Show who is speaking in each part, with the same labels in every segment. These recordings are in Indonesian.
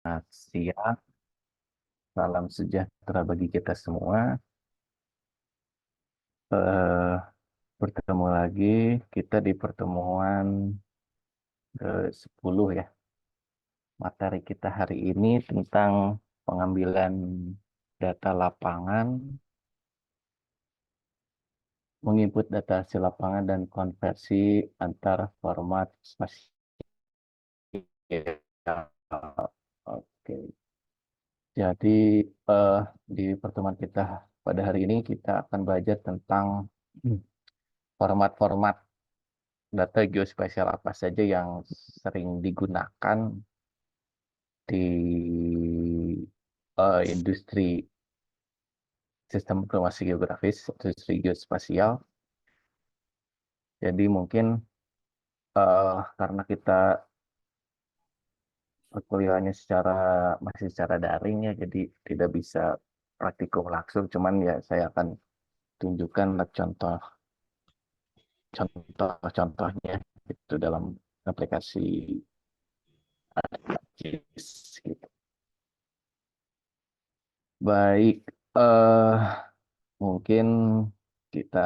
Speaker 1: Siang, salam sejahtera bagi kita semua. Eh, Bertemu lagi kita di pertemuan ke-10 ya. Materi kita hari ini tentang pengambilan data lapangan, menginput data hasil lapangan dan konversi antar format spasial. Oke, jadi eh, di pertemuan kita pada hari ini kita akan belajar tentang format-format data geospasial apa saja yang sering digunakan di industri sistem informasi geografis, industri geospasial. Jadi mungkin karena kita perkuliahannya masih secara daring ya, jadi tidak bisa praktikum langsung. Cuman ya saya akan tunjukkan contoh-contohnya itu dalam aplikasi ArcGIS gitu. Baik, eh mungkin kita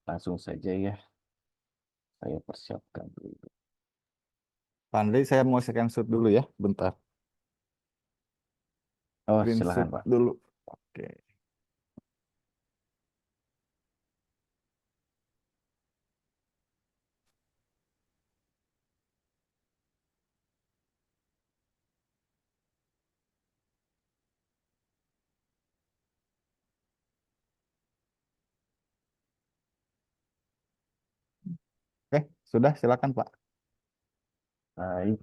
Speaker 1: langsung saja ya. Saya persiapkan dulu.
Speaker 2: Pandai, saya mau screenshot dulu ya, bentar.
Speaker 1: Oh,
Speaker 2: Screenshot
Speaker 1: silakan Pak.
Speaker 2: dulu. Oke. Oke, sudah silakan Pak.
Speaker 1: Baik.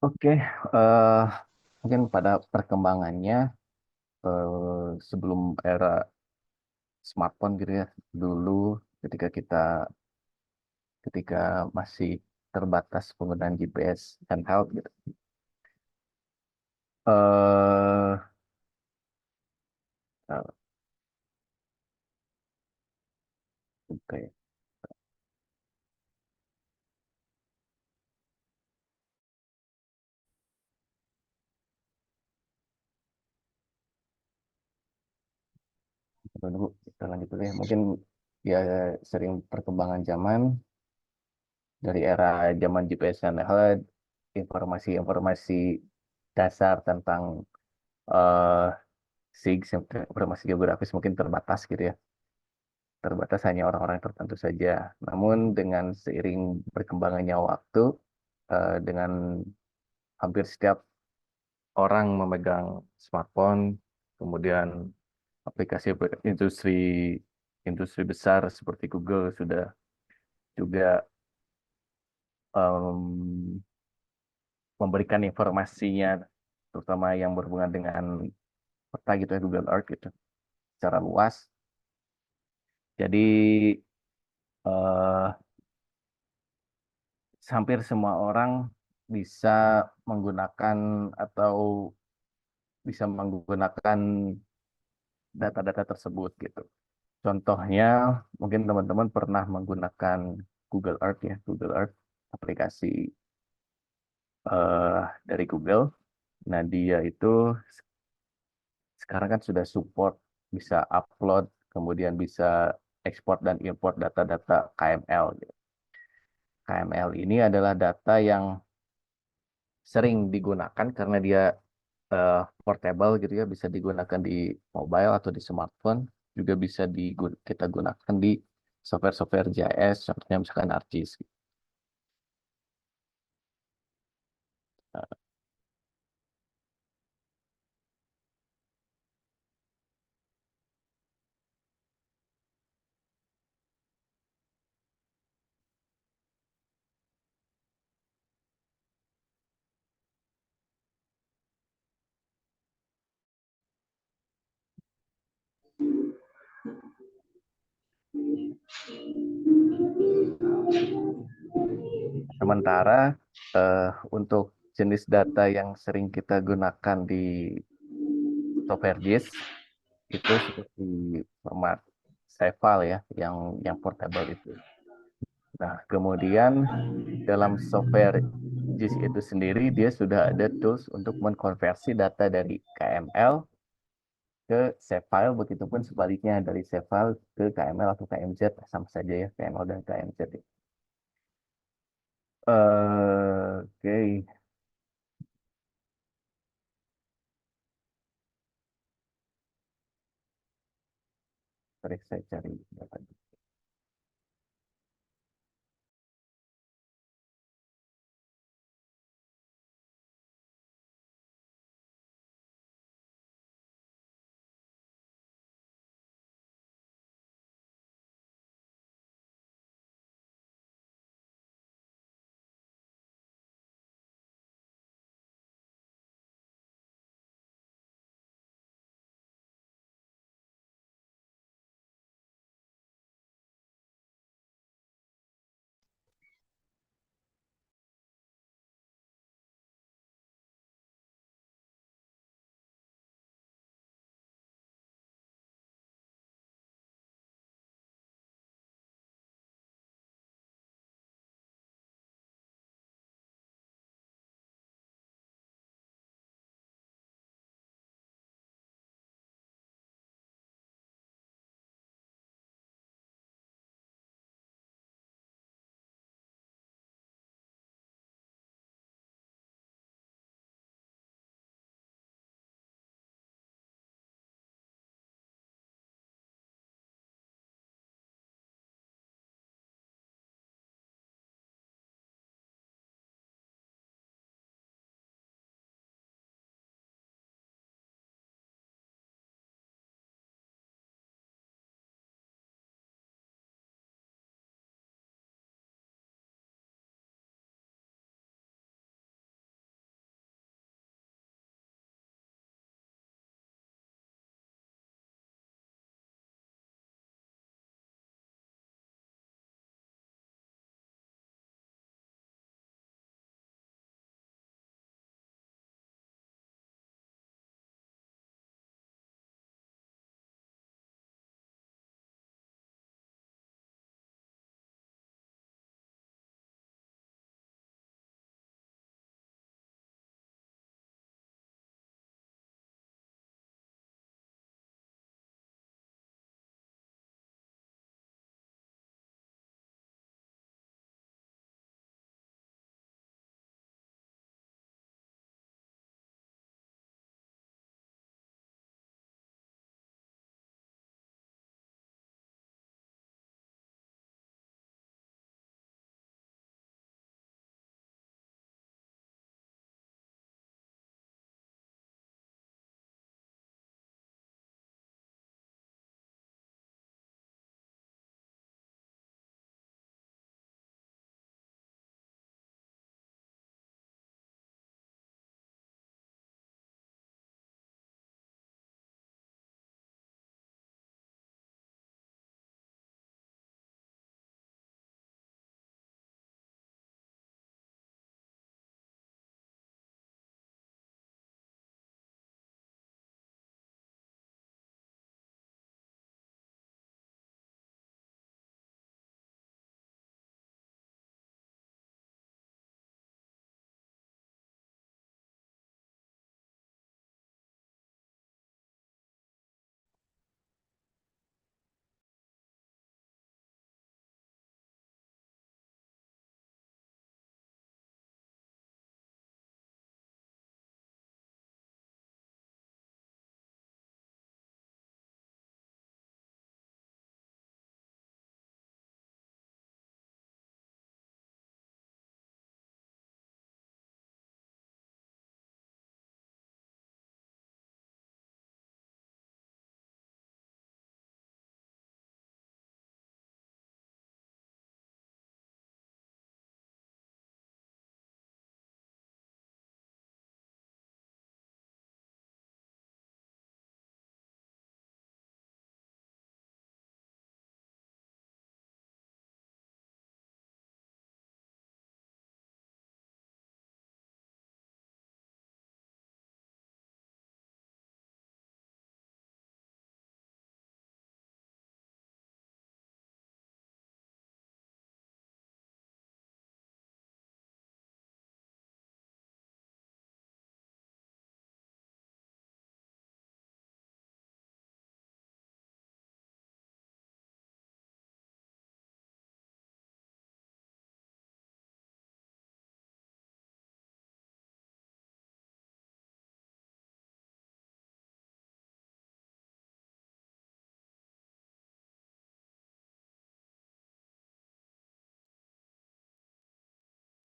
Speaker 1: Oke, eh, mungkin pada perkembangannya sebelum era smartphone gitu ya, dulu ketika ketika masih terbatas penggunaan GPS handheld gitu. Eh, oke, dulu kita lanjut dulu ya. Mungkin ya sering perkembangan zaman dari era zaman GPS handheld, informasi-informasi dasar tentang eh SIG, informasi geografis mungkin terbatas gitu ya. Terbatas hanya orang-orang tertentu saja. Namun dengan seiring berkembangannya waktu, dengan hampir setiap orang memegang smartphone, kemudian aplikasi industri industri besar seperti Google sudah juga em, memberikan informasinya, terutama yang berhubungan dengan peta gitu ya, Google Earth gitu, secara luas. Jadi eh, hampir semua orang bisa menggunakan atau bisa menggunakan data-data tersebut gitu. Contohnya, mungkin teman-teman pernah menggunakan Google Earth ya, Google Earth aplikasi dari Google. Nah, dia itu sekarang kan sudah support bisa upload kemudian bisa ekspor dan import data-data KML. KML ini adalah data yang sering digunakan karena dia eh, portable gitu ya, bisa digunakan di mobile atau di smartphone, juga bisa kita gunakan di software-software JS, contohnya misalkan ArcGIS. Sementara eh, untuk jenis data yang sering kita gunakan di software JIS itu seperti format save file ya, yang portable itu. Nah, kemudian dalam software JIS itu sendiri dia sudah ada tools untuk mengkonversi data dari KML ke save file, begitupun sebaliknya dari save file ke KML atau KMZ, sama saja ya KML dan KMZ. Oke, Mari saya cari data.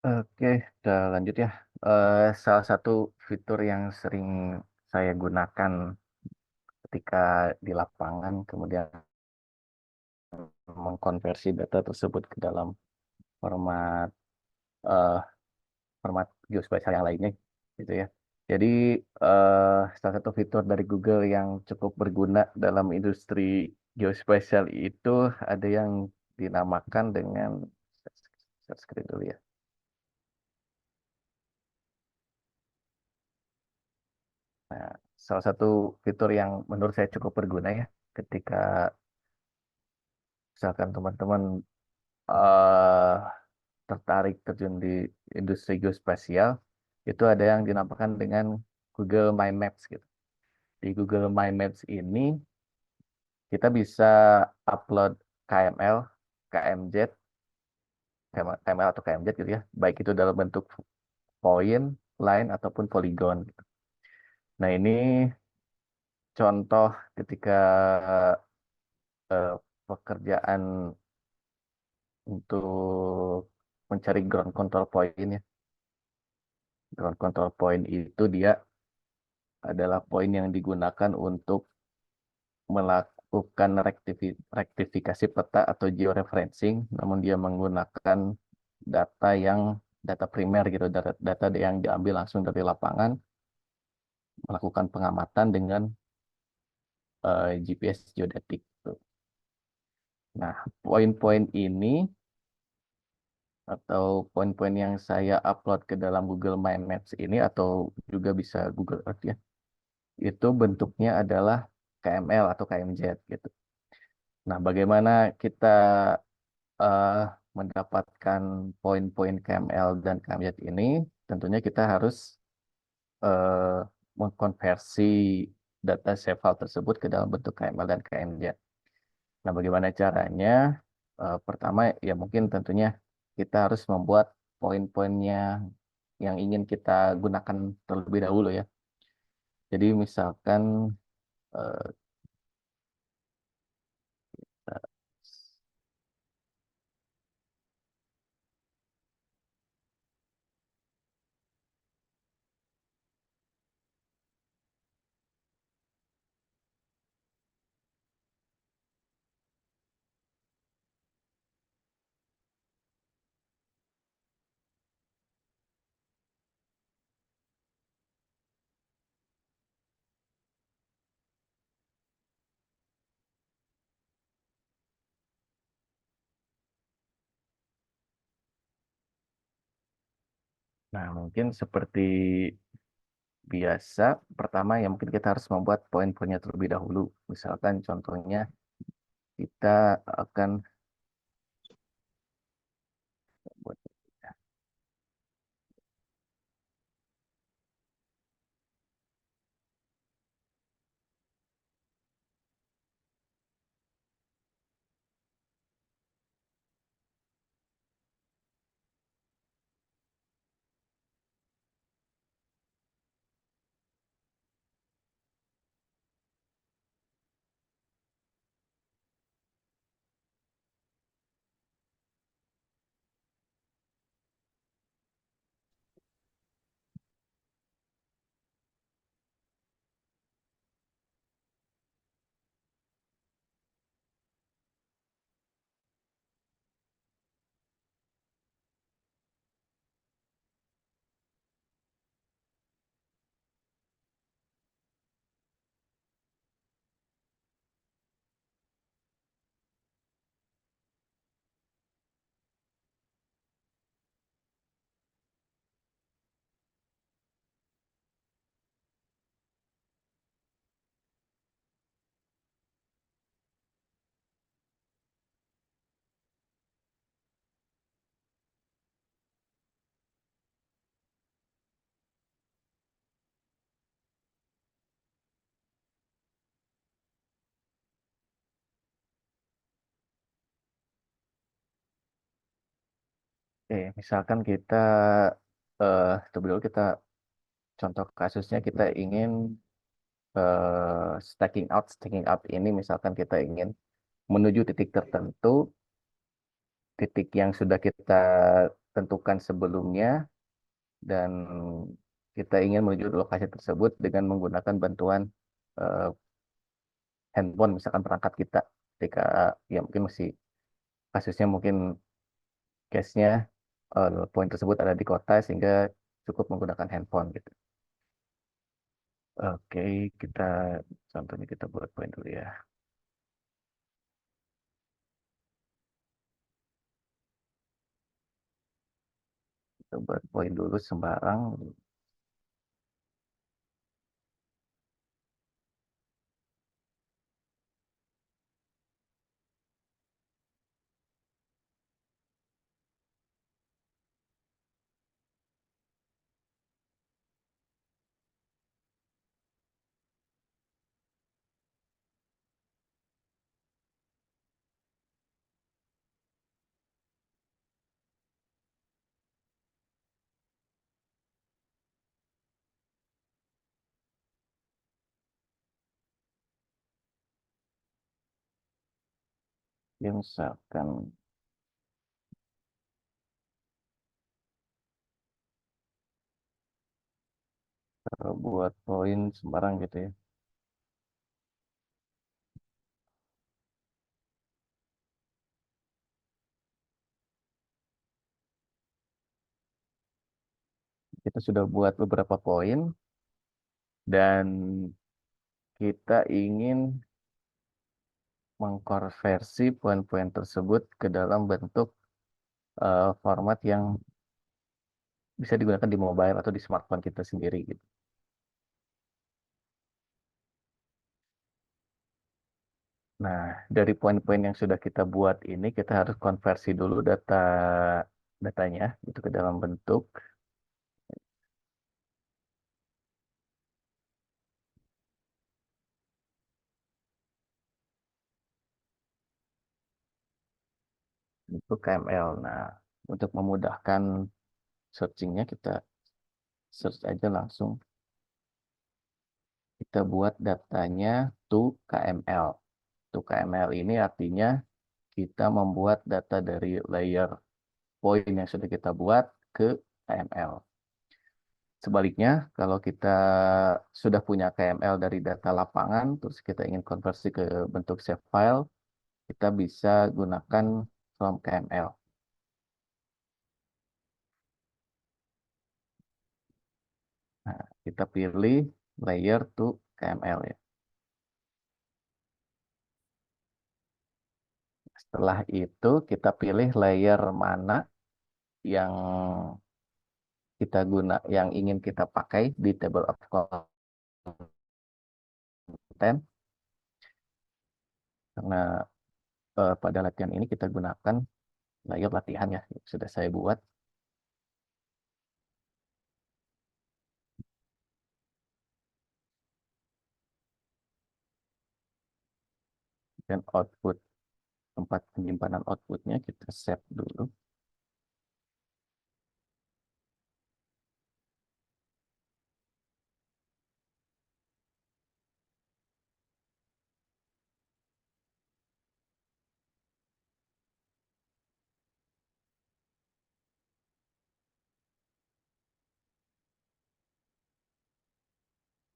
Speaker 1: Oke, udah lanjut ya. Salah satu fitur yang sering saya gunakan ketika di lapangan, kemudian mengkonversi data tersebut ke dalam format eh, format geospasial yang lainnya, gitu ya. Jadi salah satu fitur dari Google yang cukup berguna dalam industri geospasial itu ada yang dinamakan dengan share screen dulu ya. Nah, salah satu fitur yang menurut saya cukup berguna ya, ketika misalkan teman-teman eh tertarik terjun di industri geospasial, itu ada yang dinamakan dengan Google My Maps gitu. Di Google My Maps ini kita bisa upload KML, KMZ, KML atau KMZ gitu ya, baik itu dalam bentuk point, line ataupun polygon gitu. Nah, ini contoh ketika pekerjaan untuk mencari ground control point ya. Ground control point itu dia adalah poin yang digunakan untuk melakukan rektifikasi peta atau georeferencing, namun dia menggunakan data yang data primer gitu, data yang diambil langsung dari lapangan, melakukan pengamatan dengan GPS geodetik. Nah, poin-poin ini atau poin-poin yang saya upload ke dalam Google My Maps ini atau juga bisa Google Earth ya, itu bentuknya adalah KML atau KMZ gitu. Nah, bagaimana kita eh, mendapatkan poin-poin KML dan KMZ ini? Tentunya kita harus eh, mengkonversi data save file tersebut ke dalam bentuk KML dan KMZ. Nah, bagaimana caranya? Pertama, ya mungkin tentunya kita harus membuat poin-poinnya yang ingin kita gunakan terlebih dahulu ya. Jadi misalkan eh, nah, mungkin seperti biasa, pertama ya mungkin kita harus membuat poin-poinnya terlebih dahulu. Misalkan contohnya kita akan buat misalkan kita terlebih dahulu kita contoh kasusnya kita ingin stacking out ini misalkan kita ingin menuju titik tertentu, titik yang sudah kita tentukan sebelumnya dan kita ingin menuju lokasi tersebut dengan menggunakan bantuan eh, handphone, misalkan perangkat kita ketika ya mungkin masih kasusnya mungkin case-nya poin tersebut ada di kota sehingga cukup menggunakan handphone gitu. Oke, kita contohnya kita buat poin dulu ya. Kita buat poin dulu sembarang. Yang misalkan buat poin sembarang gitu ya. Kita sudah buat beberapa poin dan kita ingin mengkonversi poin-poin tersebut ke dalam bentuk format yang bisa digunakan di mobile atau di smartphone kita sendiri gitu. Nah, dari poin-poin yang sudah kita buat ini, kita harus konversi dulu datanya itu ke dalam bentuk KML. Nah, untuk memudahkan searchingnya, kita search aja langsung. Kita buat datanya to KML. To KML ini artinya kita membuat data dari layer poin yang sudah kita buat ke KML. Sebaliknya, kalau kita sudah punya KML dari data lapangan, terus kita ingin konversi ke bentuk save file, kita bisa gunakan from KML. Nah, kita pilih layer to KML ya. Setelah itu, kita pilih layer mana yang yang ingin kita pakai di table of content. Karena pada latihan ini kita gunakan layer latihan ya, sudah saya buat. Dan output, tempat penyimpanan outputnya kita save dulu.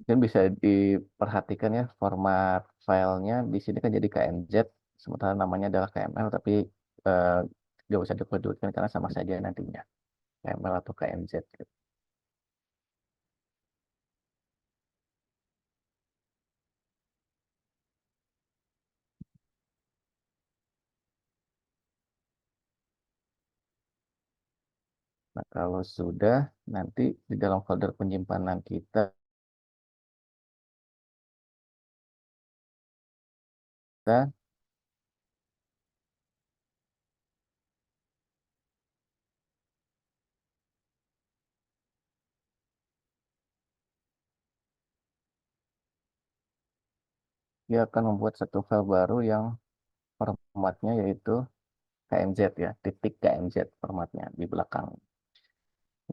Speaker 1: Dan bisa diperhatikan ya, format filenya di sini kan jadi KMZ, sementara namanya adalah KML, tapi eh, nggak usah diperdulikan karena sama saja nantinya, KML atau KMZ gitu. Nah, kalau sudah, nanti di dalam folder penyimpanan kita, dia akan membuat satu file baru yang formatnya yaitu KMZ ya, titik KMZ formatnya di belakang.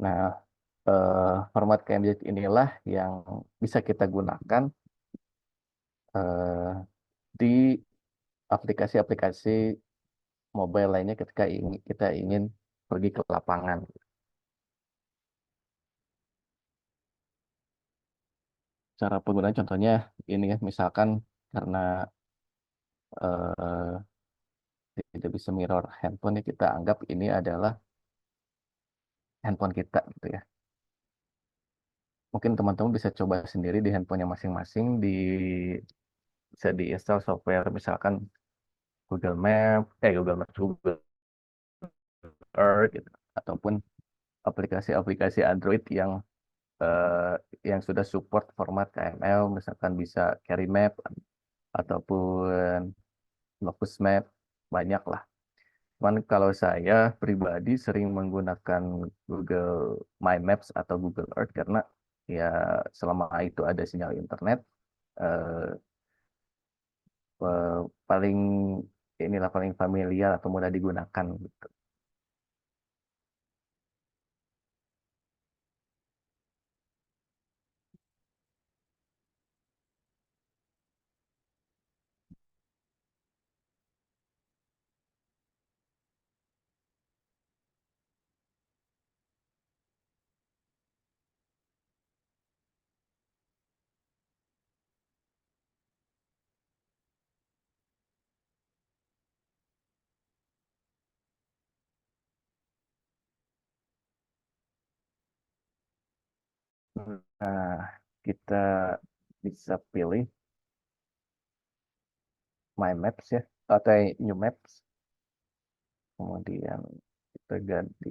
Speaker 1: Nah, format KMZ inilah yang bisa kita gunakan di aplikasi-aplikasi mobile lainnya ketika kita ingin pergi ke lapangan. Cara penggunaan contohnya ini ya, misalkan karena eh, tidak bisa mirror handphone, ya kita anggap ini adalah handphone kita gitu ya. Mungkin teman-teman bisa coba sendiri di handphonenya masing-masing, bisa diinstal software misalkan Google Maps, Google Earth gitu, ataupun aplikasi-aplikasi Android eh, yang sudah support format KML, misalkan bisa Carry Map ataupun Locus Map, banyak lah. Cuman kalau saya pribadi sering menggunakan Google My Maps atau Google Earth karena ya selama itu ada sinyal internet, eh, paling inilah paling familiar atau mudah digunakan gitu. Nah, kita bisa pilih My Maps ya, atau New Maps, kemudian kita ganti.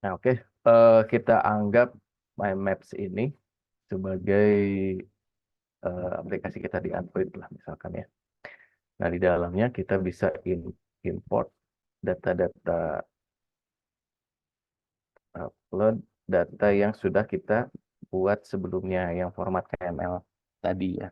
Speaker 1: Nah, oke. Kita anggap My Maps ini sebagai aplikasi kita di Android lah misalkan ya. Nah, di dalamnya kita bisa import data-data, upload data yang sudah kita buat sebelumnya, yang format KML tadi ya.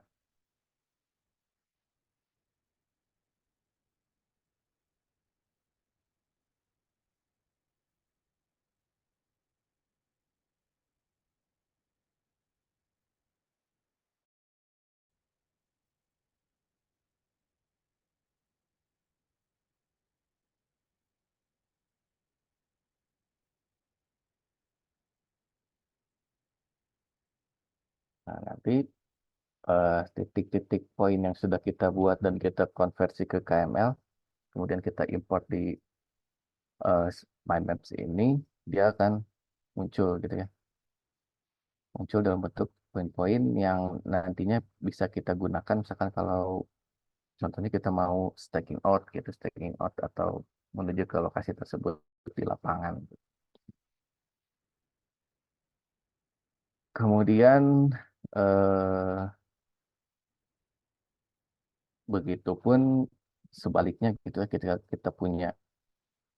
Speaker 1: Nah, nanti titik-titik poin yang sudah kita buat dan kita konversi ke KML, kemudian kita import di My Maps ini, dia akan muncul gitu ya. Muncul dalam bentuk poin-poin yang nantinya bisa kita gunakan, misalkan kalau contohnya kita mau stacking out atau menuju ke lokasi tersebut di lapangan. Kemudian eh, begitupun sebaliknya gitu ya, kita punya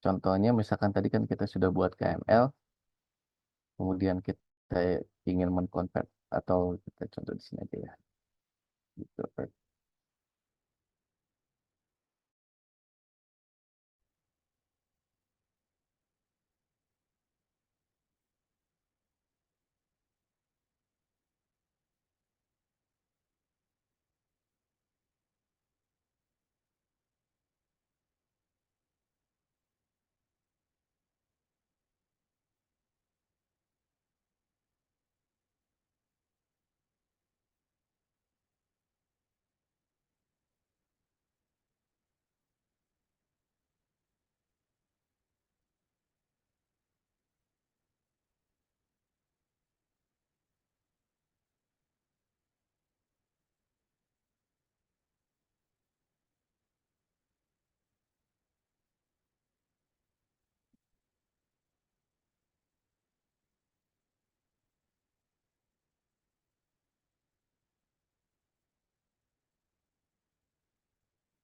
Speaker 1: contohnya misalkan tadi kan kita sudah buat KML, kemudian kita ingin mengkonvert atau kita contoh di sini aja ya. Gitu.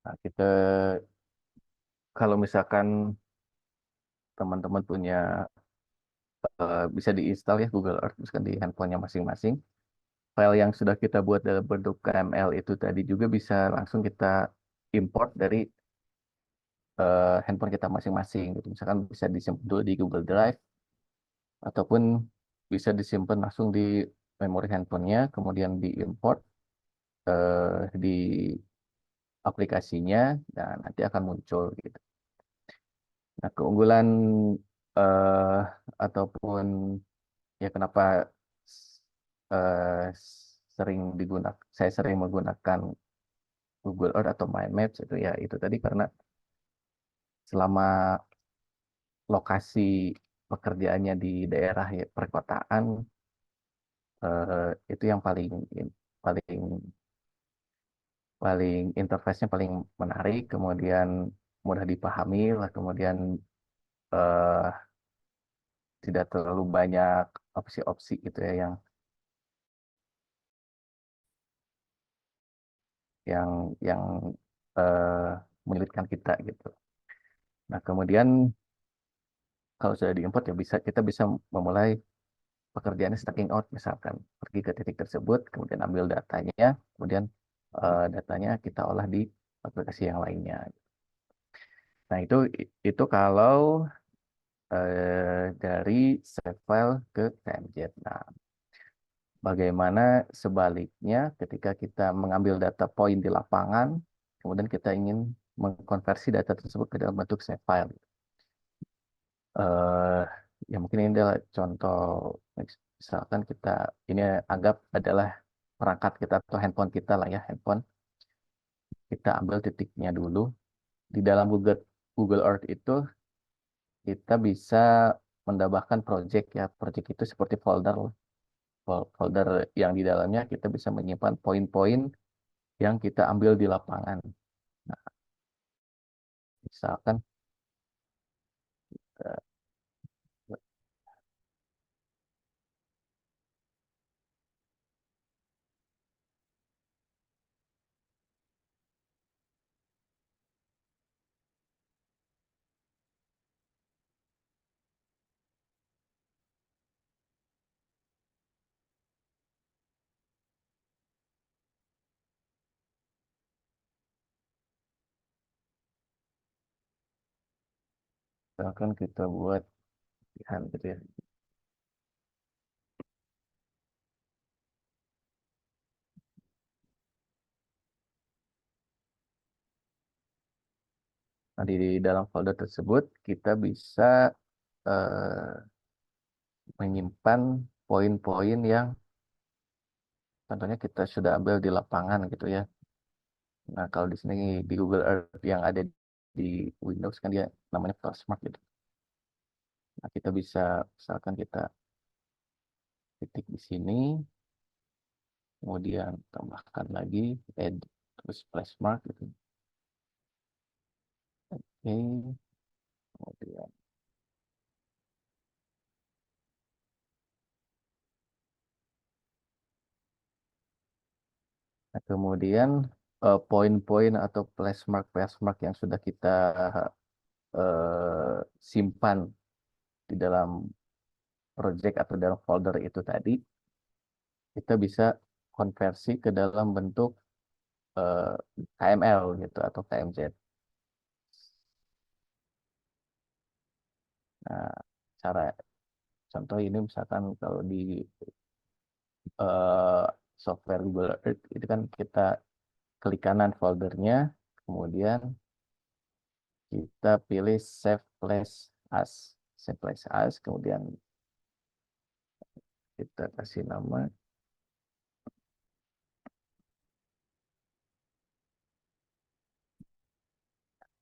Speaker 1: Nah, kita kalau misalkan teman-teman punya bisa diinstal ya Google Earth misalkan di handphonenya masing-masing. File yang sudah kita buat dalam bentuk KML itu tadi juga bisa langsung kita import dari handphone kita masing-masing gitu. Misalkan bisa disimpan dulu di Google Drive ataupun bisa disimpan langsung di memori handphonenya, kemudian diimport di aplikasinya dan nanti akan muncul gitu. Nah, keunggulan eh, ataupun ya kenapa eh, saya sering menggunakan Google Earth atau My Maps itu ya itu tadi karena selama lokasi pekerjaannya di daerah ya, perkotaan itu yang paling paling interface-nya paling menarik, kemudian mudah dipahami lah, kemudian eh, tidak terlalu banyak opsi-opsi gitu ya yang yang eh, menyulitkan kita gitu. Nah, kemudian kalau sudah diimport ya kita bisa memulai pekerjaannya stacking out misalkan pergi ke titik tersebut, kemudian ambil datanya, kemudian datanya kita olah di aplikasi yang lainnya. Nah, itu kalau dari save file ke KMZ. Nah, bagaimana sebaliknya ketika kita mengambil data point di lapangan, kemudian kita ingin mengkonversi data tersebut ke dalam bentuk save file. eh Ya mungkin ini adalah contoh, misalkan ini anggap adalah perangkat kita atau handphone kita lah ya, handphone. Kita ambil titiknya dulu. Di dalam Google Earth itu kita bisa mendambahkan project ya. Project itu seperti folder lah. Folder yang di dalamnya kita bisa menyimpan poin-poin yang kita ambil di lapangan. Nah, misalkan eh, misalkan kita buat pilihan gitu ya. Nah, di dalam folder tersebut kita bisa eh, menyimpan poin-poin yang contohnya kita sudah ambil di lapangan gitu ya. Nah, kalau di sini di Google Earth yang ada di Windows kan dia namanya Flashmark gitu. Nah, kita bisa misalkan kita ketik di sini, kemudian tambahkan lagi add terus Flashmark gitu. Oke, kemudian kemudian poin-poin atau flashmark yang sudah kita simpan di dalam project atau dalam folder itu tadi, kita bisa konversi ke dalam bentuk eh, KML gitu atau KMZ. Nah, cara contoh ini misalkan kalau di eh, software Google Earth itu kan kita klik kanan foldernya, kemudian kita pilih save place as, kemudian kita kasih nama.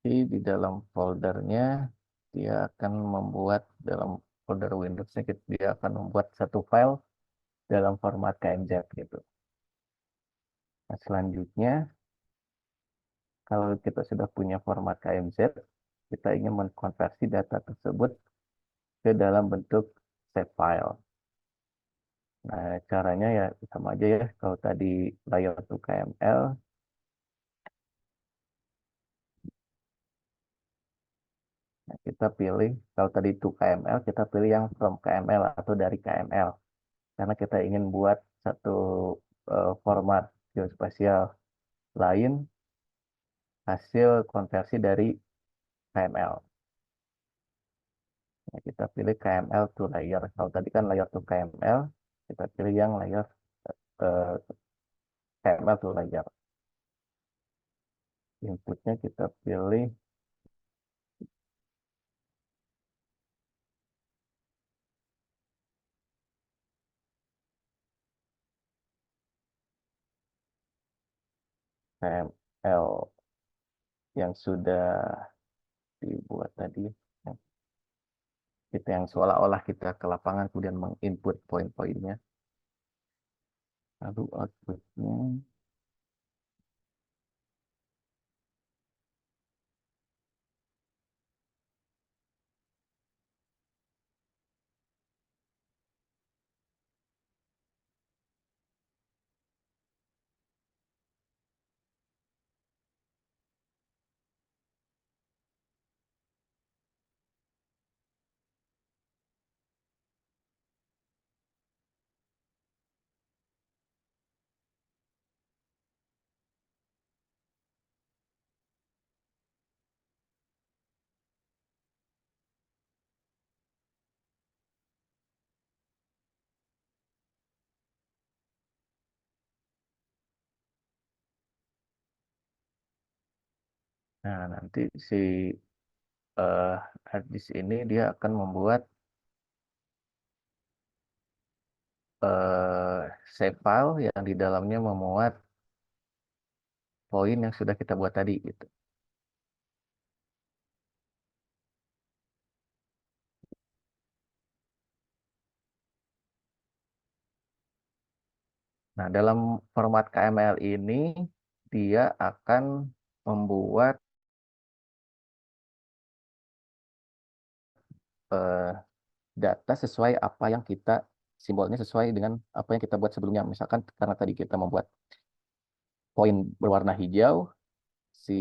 Speaker 1: Di dalam foldernya dia akan membuat dalam folder Windows-nya dia akan membuat satu file dalam format KMZ gitu. Nah, selanjutnya kalau kita sudah punya format KMZ, kita ingin mengkonversi data tersebut ke dalam bentuk save file. Nah, caranya ya sama aja ya. Kalau tadi layout to KML, nah kita pilih, kalau tadi to KML, kita pilih yang from KML atau dari KML. Karena kita ingin buat satu format geospasial lain hasil konversi dari KML. Nah, kita pilih KML to layer. Kalau tadi kan layer to KML, kita pilih yang layer eh, KML to layer. Inputnya kita pilih KML yang sudah dibuat tadi. Nah, kita yang seolah-olah kita ke lapangan kemudian menginput poin-poinnya. Lalu outputnya nah, nanti si eh hard disk ini dia akan membuat save file yang di dalamnya memuat poin yang sudah kita buat tadi gitu. Nah, dalam format KML ini dia akan membuat eh, data sesuai apa yang kita simbolnya sesuai dengan apa yang kita buat sebelumnya. Misalkan karena tadi kita membuat poin berwarna hijau, si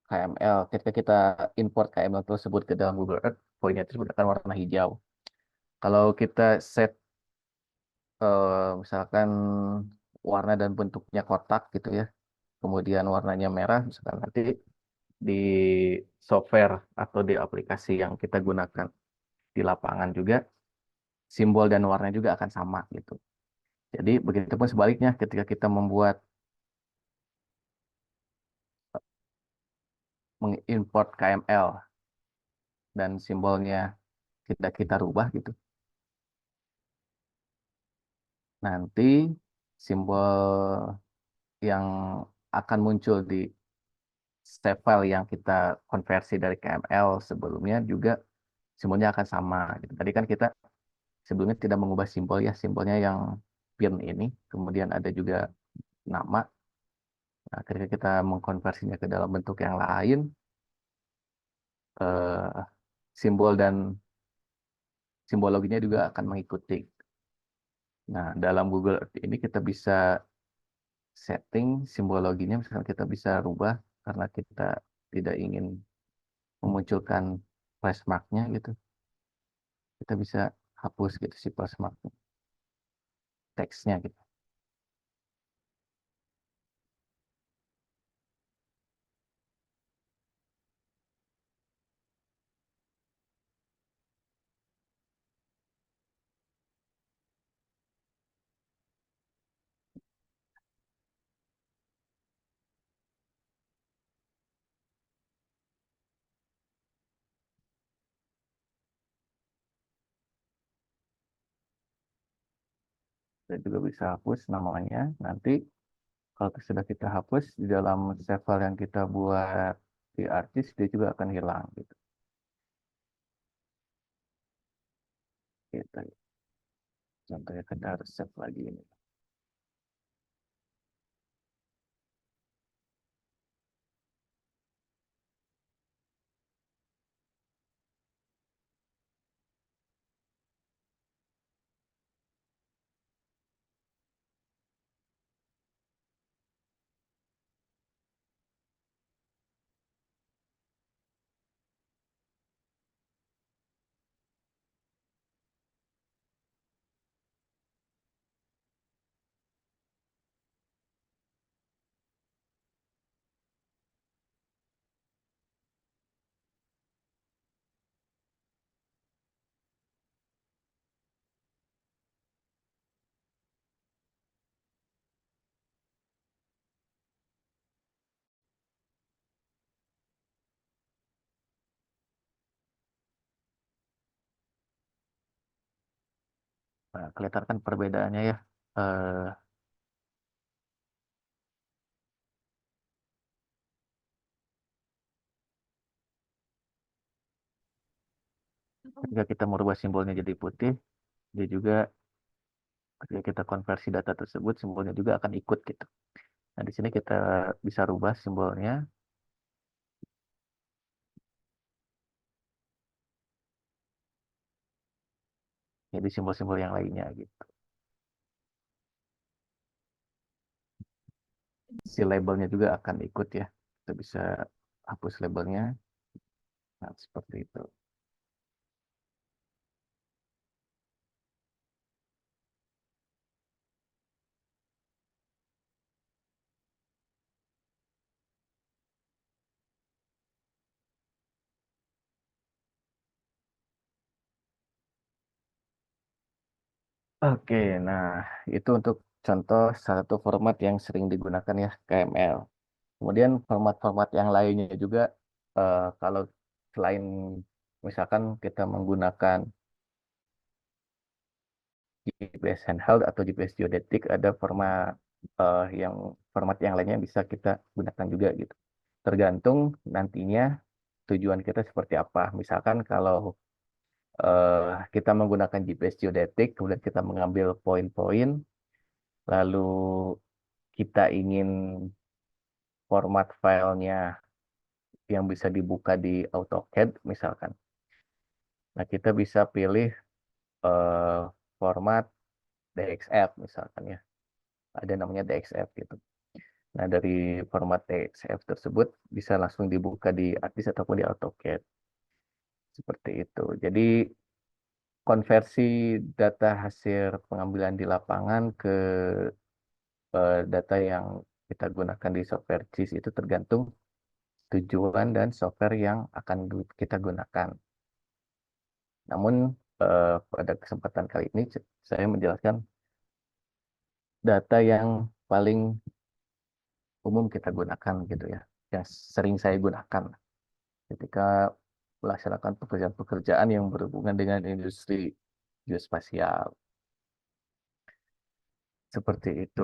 Speaker 1: KML ketika kita import KML tersebut ke dalam Google Earth, poinnya tersebut akan warna hijau. Kalau kita set misalkan warna dan bentuknya kotak gitu ya, kemudian warnanya merah, misalkan nanti di software atau di aplikasi yang kita gunakan di lapangan juga, simbol dan warna juga akan sama gitu. Jadi begitupun sebaliknya ketika kita membuat mengimport KML dan simbolnya kita rubah gitu. Nanti simbol yang akan muncul di save file yang kita konversi dari KML sebelumnya juga simbolnya akan sama gitu. Tadi kan kita sebelumnya tidak mengubah simbol ya, simbolnya yang pin ini, kemudian ada juga nama. Nah, ketika kita mengkonversinya ke dalam bentuk yang lain, eh, simbol dan simbologinya juga akan mengikuti. Nah, dalam Google Earth ini kita bisa setting simbologinya, misalkan kita bisa rubah karena kita tidak ingin memunculkan plus mark-nya gitu. Kita bisa hapus gitu si plus mark teksnya gitu. Kita juga bisa hapus namanya. Nanti kalau sudah kita hapus di dalam save file yang kita buat di artis, dia juga akan hilang gitu. Gitu. Contohnya kita harus save lagi ini. Nah, kelihatan kan perbedaannya ya. Eh, Ketika kita merubah simbolnya jadi putih, dia juga ketika kita konversi data tersebut, simbolnya juga akan ikut gitu. Nah, di sini kita bisa rubah simbolnya jadi simbol-simbol yang lainnya gitu. Si labelnya juga akan ikut ya. Kita bisa hapus labelnya. Nah, seperti itu. Oke, nah itu untuk contoh satu format yang sering digunakan ya, KML. Kemudian format-format yang lainnya juga, kalau selain misalkan kita menggunakan GPS handheld atau GPS geodetik, ada format yang lainnya bisa kita gunakan juga gitu. Tergantung nantinya tujuan kita seperti apa. Misalkan kalau kita menggunakan GPS geodetik, kemudian kita mengambil poin-poin, lalu kita ingin format filenya yang bisa dibuka di AutoCAD misalkan. Nah, kita bisa pilih eh, format DXF misalkan ya. Ada namanya DXF gitu. Nah, dari format DXF tersebut bisa langsung dibuka di Artis ataupun di AutoCAD. Seperti itu. Jadi, konversi data hasil pengambilan di lapangan ke data yang kita gunakan di software JIS itu tergantung tujuan dan software yang akan kita gunakan. Namun pada kesempatan kali ini saya menjelaskan data yang paling umum kita gunakan gitu ya, yang sering saya gunakan ketika melaksanakan pekerjaan-pekerjaan yang berhubungan dengan industri geospasial. Seperti itu.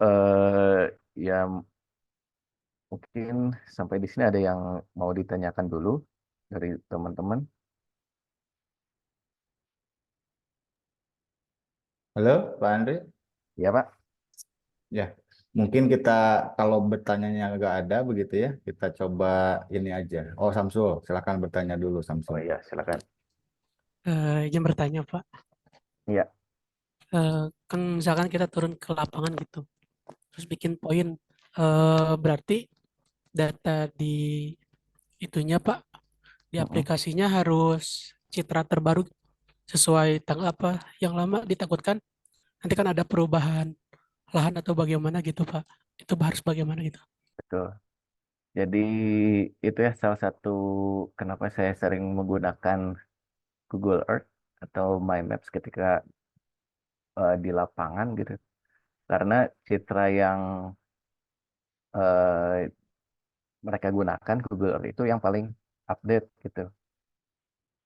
Speaker 1: Eh Ya mungkin sampai di sini ada yang mau ditanyakan dulu dari teman-teman.
Speaker 2: Halo, Pak Andre.
Speaker 1: Ya Pak?
Speaker 2: Ya, mungkin kita kalau bertanyanya nggak ada begitu ya, kita coba ini aja. Oh, Samsul, silakan bertanya dulu,
Speaker 1: Oh
Speaker 2: Samsul.
Speaker 1: iya, silakan.
Speaker 3: Izin bertanya Pak,
Speaker 1: Iya.
Speaker 3: kan misalkan kita turun ke lapangan gitu, terus bikin poin, berarti data di itunya Pak, di
Speaker 1: Mm-mm.
Speaker 3: aplikasinya harus citra terbaru sesuai tanggal apa yang lama, ditakutkan nanti kan ada perubahan lahan atau bagaimana gitu Pak, itu harus bagaimana gitu.
Speaker 1: Betul. Jadi itu ya salah satu kenapa saya sering menggunakan Google Earth atau My Maps ketika di lapangan gitu. Karena citra yang eh, mereka gunakan Google Earth itu yang paling update gitu.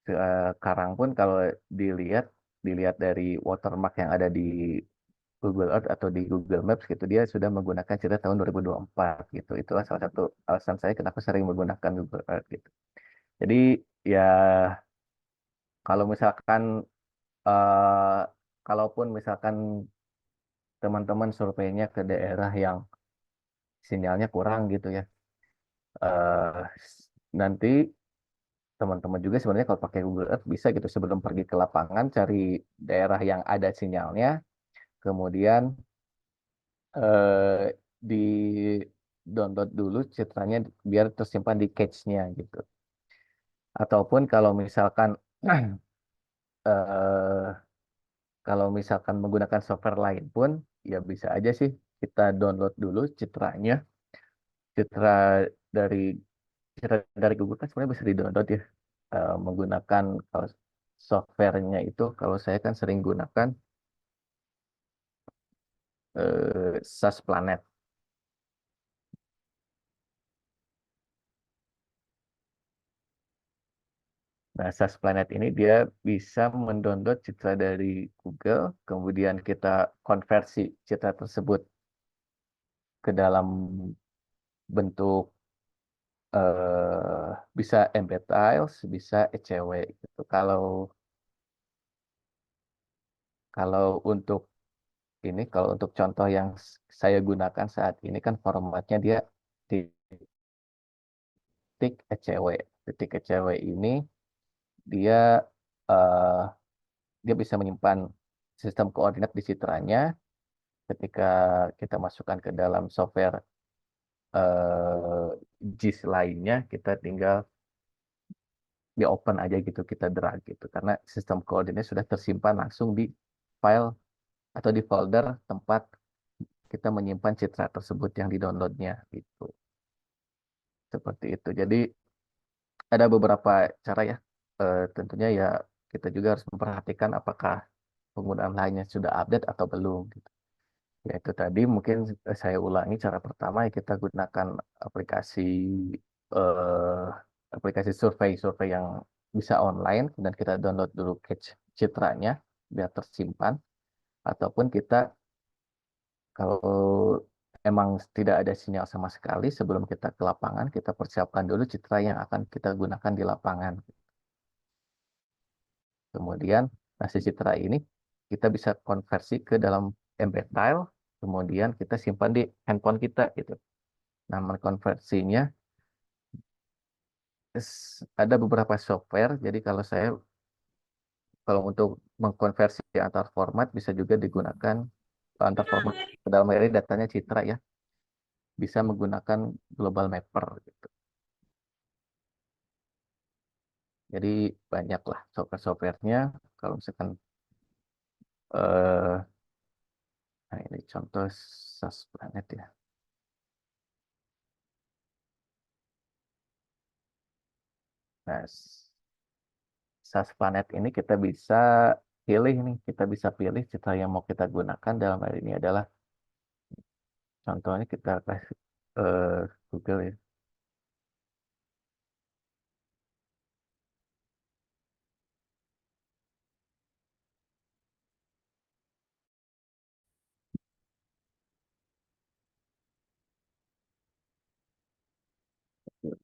Speaker 1: Sekarang pun kalau dilihat dilihat dari watermark yang ada di Google Earth atau di Google Maps gitu, dia sudah menggunakan citra tahun 2024 gitu. Itulah salah satu alasan saya kenapa sering menggunakan Google Earth gitu. Jadi ya kalau misalkan eh, kalaupun misalkan teman-teman surveinya ke daerah yang sinyalnya kurang gitu ya, nanti teman-teman juga sebenarnya kalau pakai Google Earth bisa gitu sebelum pergi ke lapangan cari daerah yang ada sinyalnya, kemudian di download dulu citranya biar tersimpan di cache-nya gitu. Ataupun kalau misalkan eh, kalau misalkan menggunakan software lain pun ya bisa aja sih kita download dulu citranya. Citra dari Citra dari Google kan sebenarnya bisa di-download ya. Menggunakan kalau softwarenya itu kalau saya kan sering gunakan SAS Planet. Nah, SAS Planet ini dia bisa mendownload citra dari Google, kemudian kita konversi citra tersebut ke dalam bentuk bisa embed tiles, bisa ECW gitu. Kalau kalau untuk kalau untuk contoh yang saya gunakan saat ini kan formatnya dia titik ECW. Titik ECW ini dia eh, dia bisa menyimpan sistem koordinat di citranya. Ketika kita masukkan ke dalam software JIS lainnya, kita tinggal di open aja gitu, kita drag gitu. Karena sistem koordinat sudah tersimpan langsung di file atau di folder tempat kita menyimpan citra tersebut yang di-downloadnya gitu. Seperti itu. Jadi ada beberapa cara ya. Tentunya ya kita juga harus memperhatikan apakah penggunaan lainnya sudah update atau belum gitu. Ya itu tadi mungkin saya ulangi cara pertama ya kita gunakan aplikasi eh, aplikasi survei yang bisa online dan kita download dulu cache citranya biar tersimpan ataupun kita kalau emang tidak ada sinyal sama sekali sebelum kita ke lapangan kita persiapkan dulu citra yang akan kita gunakan di lapangan. Kemudian nasi citra ini kita bisa konversi ke dalam embed tile, kemudian kita simpan di handphone kita gitu. Nah, mengonversinya ada beberapa software. Jadi kalau untuk mengkonversi antar format bisa juga digunakan antar format ke dalam ini datanya citra ya, bisa menggunakan Global Mapper gitu. Jadi banyaklah software-softwarenya. Kalau misalkan eh nah ini contoh SAS Planet ya. Nah, SAS Planet ini kita bisa pilih nih, kita bisa pilih citra yang mau kita gunakan dalam hal ini adalah contohnya kita kasih eh, Google ya.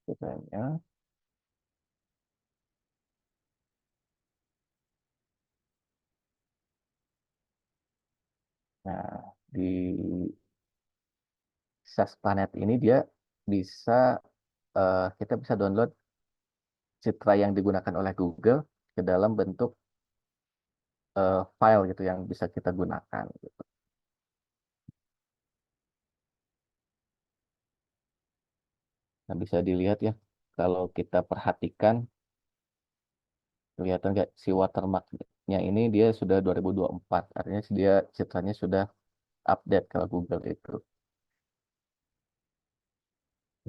Speaker 1: Citranya. Nah, di SAS Planet ini dia bisa kita bisa download citra yang digunakan oleh Google ke dalam bentuk file gitu yang bisa kita gunakan gitu. Nah, bisa dilihat ya kalau kita perhatikan kelihatan nggak si watermark-nya ini dia sudah 2024 artinya dia citranya sudah update kalau Google itu.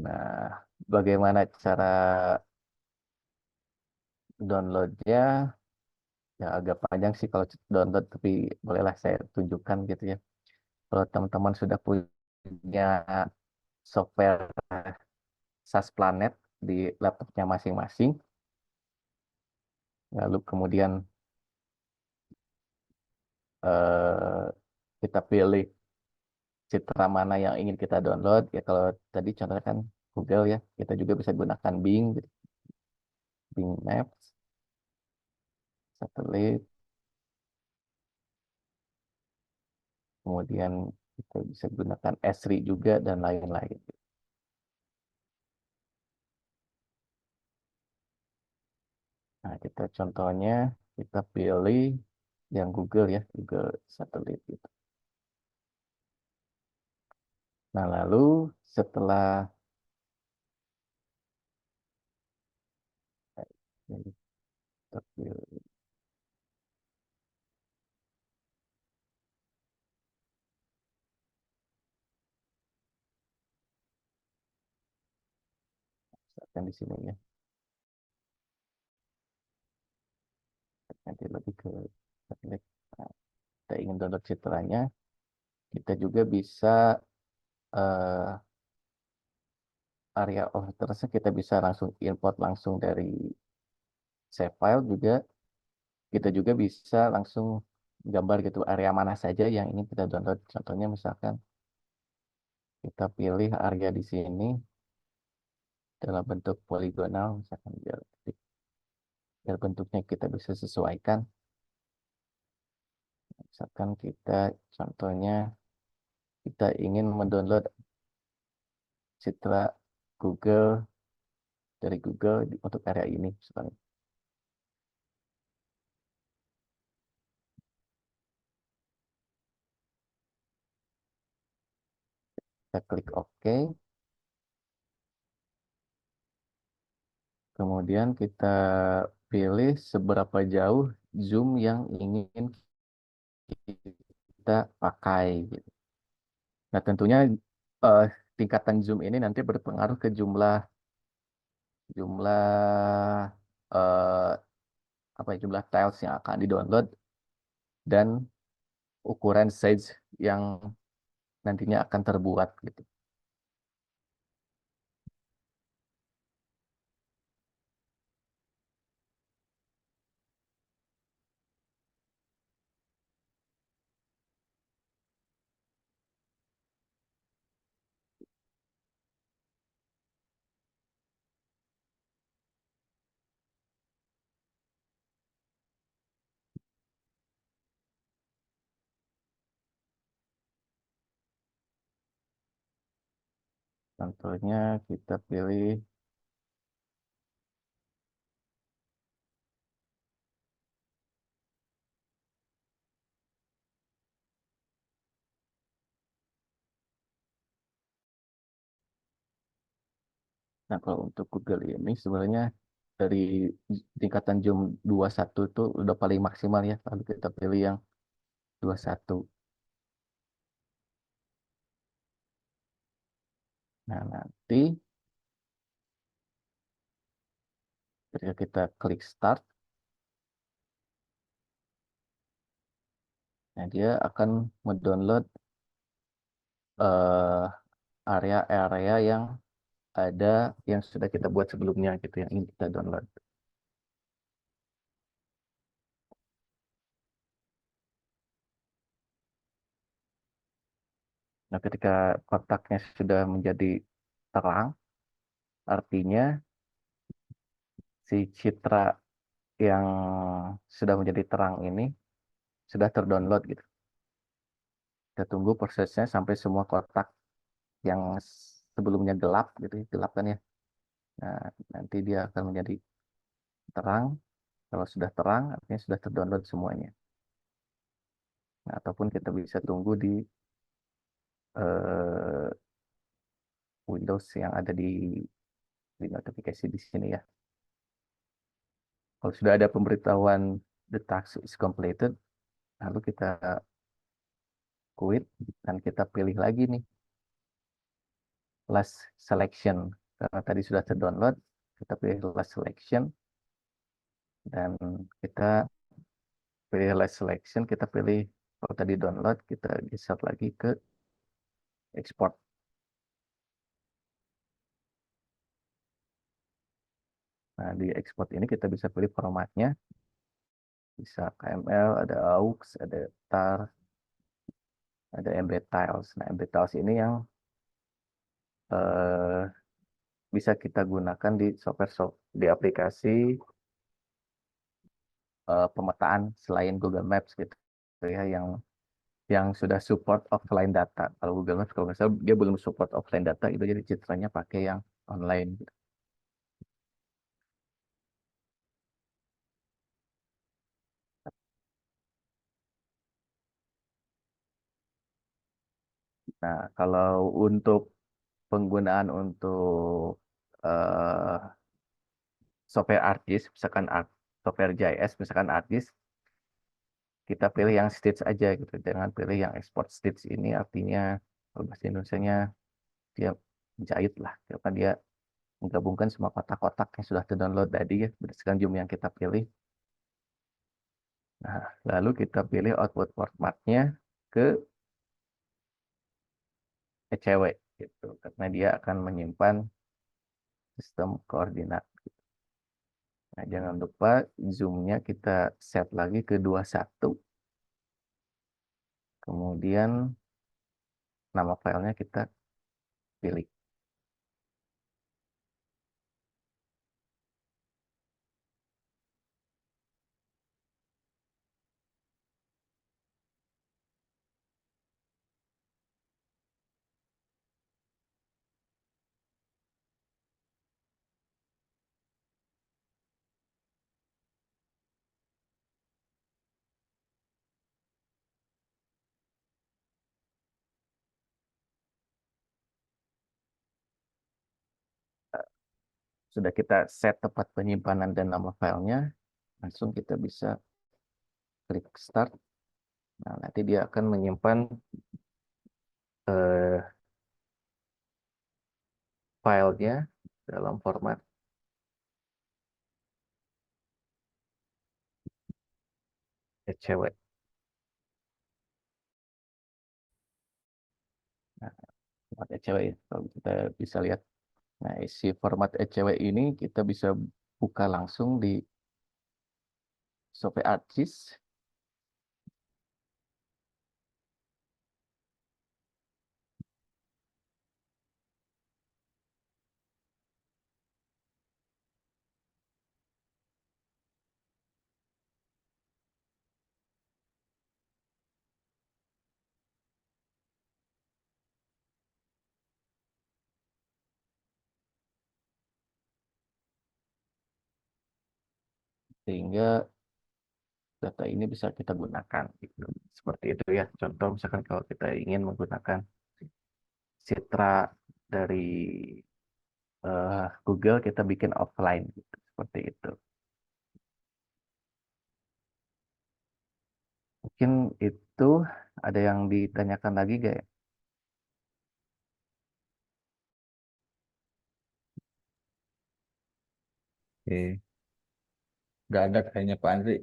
Speaker 1: Nah, bagaimana cara downloadnya? Ya agak panjang sih kalau download, tapi bolehlah saya tunjukkan gitu ya. Kalau teman-teman sudah punya software SAS Planet di laptopnya masing-masing, lalu kemudian eh, kita pilih citra mana yang ingin kita download. Ya kalau tadi contohnya kan Google ya, kita juga bisa gunakan Bing, gitu. Bing Maps, satelit, kemudian kita bisa gunakan Esri juga dan lain-lain. Nah, kita contohnya kita pilih yang Google ya, Google satelit gitu. Nah, lalu setelah ini kita pilih, misalkan di sini ya, nanti lebih ke satelit. Nah, kita ingin download citranya, kita juga bisa eh, area of interest kita bisa langsung import langsung dari save file juga, kita juga bisa langsung gambar gitu area mana saja yang ingin kita download. Contohnya misalkan kita pilih area di sini dalam bentuk poligonal, misalkan biar bentuknya kita bisa sesuaikan. Misalkan kita contohnya kita ingin mendownload citra Google dari Google untuk area ini misalkan. Kita klik OK. Kemudian kita pilih seberapa jauh zoom yang ingin kita pakai gitu. Nah, tentunya eh, tingkatan zoom ini nanti berpengaruh ke jumlah jumlah eh, apa ya, jumlah tiles yang akan di-download dan ukuran size yang nantinya akan terbuat gitu. Contohnya kita pilih Nah, kalau untuk Google ini sebenarnya dari tingkatan zoom 21 itu udah paling maksimal ya. Lalu kita pilih yang 21. Nah, nanti ketika kita klik start, nah dia akan mendownload eh, area-area yang ada yang sudah kita buat sebelumnya gitu yang ingin kita download. Nah, ketika kotaknya sudah menjadi terang, artinya si citra yang sudah menjadi terang ini sudah terdownload gitu. Kita tunggu prosesnya sampai semua kotak yang sebelumnya gelap gitu, gelap kan ya. Nah, nanti dia akan menjadi terang. Kalau sudah terang, artinya sudah terdownload semuanya. Nah, ataupun kita bisa tunggu di eh, Windows yang ada di notifikasi di sini ya. Kalau sudah ada pemberitahuan the task is completed, lalu kita quit dan kita pilih lagi nih last selection. Karena tadi sudah terdownload, kita pilih last selection dan kita pilih last selection, kita pilih kalau tadi download, kita geser lagi ke export. Nah, di export ini kita bisa pilih formatnya, bisa KML, ada AUX, ada TAR, ada embed tiles. Nah, embed tiles ini yang eh, bisa kita gunakan di di aplikasi pemetaan selain Google Maps gitu ya, yang sudah support offline data. Kalau Google Maps kalau nggak salah dia belum support offline data, itu jadi citranya pakai yang online gitu. Nah, kalau untuk penggunaan untuk eh, software ArcGIS, misalkan software JS, misalkan ArcGIS, kita pilih yang stitch aja gitu. Jangan pilih yang export stitch ini artinya kalau bahasa Indonesianya dia jahit lah. Karena dia menggabungkan semua kotak-kotak yang sudah terdownload tadi ya, berdasarkan zoom yang kita pilih. Nah, lalu kita pilih output formatnya ke ECW gitu. Karena dia akan menyimpan sistem koordinat. Nah, jangan lupa zoom-nya kita set lagi ke 21. Kemudian nama filenya kita pilih. Sudah kita set tempat penyimpanan dan nama filenya, langsung kita bisa klik start. Nah, nanti dia akan menyimpan eh, filenya dalam format ECW. Nah, format ECW ya, kalau kita bisa lihat. Nah, isi format ECW ini kita bisa buka langsung di Sophie ArcGIS. Sehingga data ini bisa kita gunakan gitu. Seperti itu ya. Contoh misalkan kalau kita ingin menggunakan citra dari Google, kita bikin offline gitu. Seperti itu. Mungkin itu ada yang ditanyakan lagi gak ya?
Speaker 2: Oke, nggak ada kayaknya Pak Andri.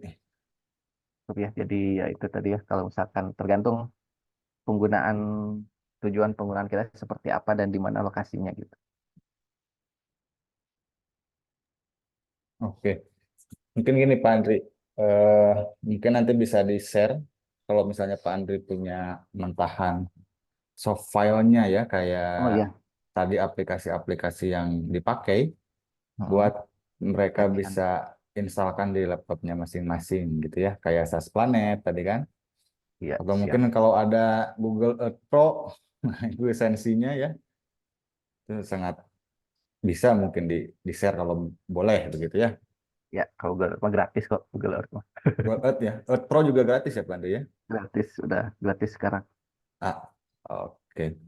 Speaker 1: Ya, jadi ya itu tadi ya, kalau misalkan tergantung penggunaan tujuan penggunaan kita seperti apa dan di mana lokasinya gitu.
Speaker 2: Oke, mungkin gini Pak Andri, eh, mungkin nanti bisa di-share kalau misalnya Pak Andri punya mentahan soft file-nya ya, kayak
Speaker 1: Oh iya.
Speaker 2: tadi aplikasi-aplikasi yang dipakai
Speaker 1: Hmm,
Speaker 2: buat mereka
Speaker 1: latihan.
Speaker 2: bisa instalkan di laptopnya masing-masing gitu ya, kayak SAS Planet tadi kan.
Speaker 1: Iya,
Speaker 2: Atau mungkin
Speaker 1: siap.
Speaker 2: kalau ada Google Earth Pro, nah itu esensinya ya, itu sangat bisa mungkin di-share kalau boleh begitu ya.
Speaker 1: Ya, kalau Google Earth mah gratis kok, Google Earth mah.
Speaker 2: Google Earth ya, Earth Pro juga gratis ya Pak Andri ya.
Speaker 1: Gratis, sudah gratis sekarang.
Speaker 2: Ah, oke.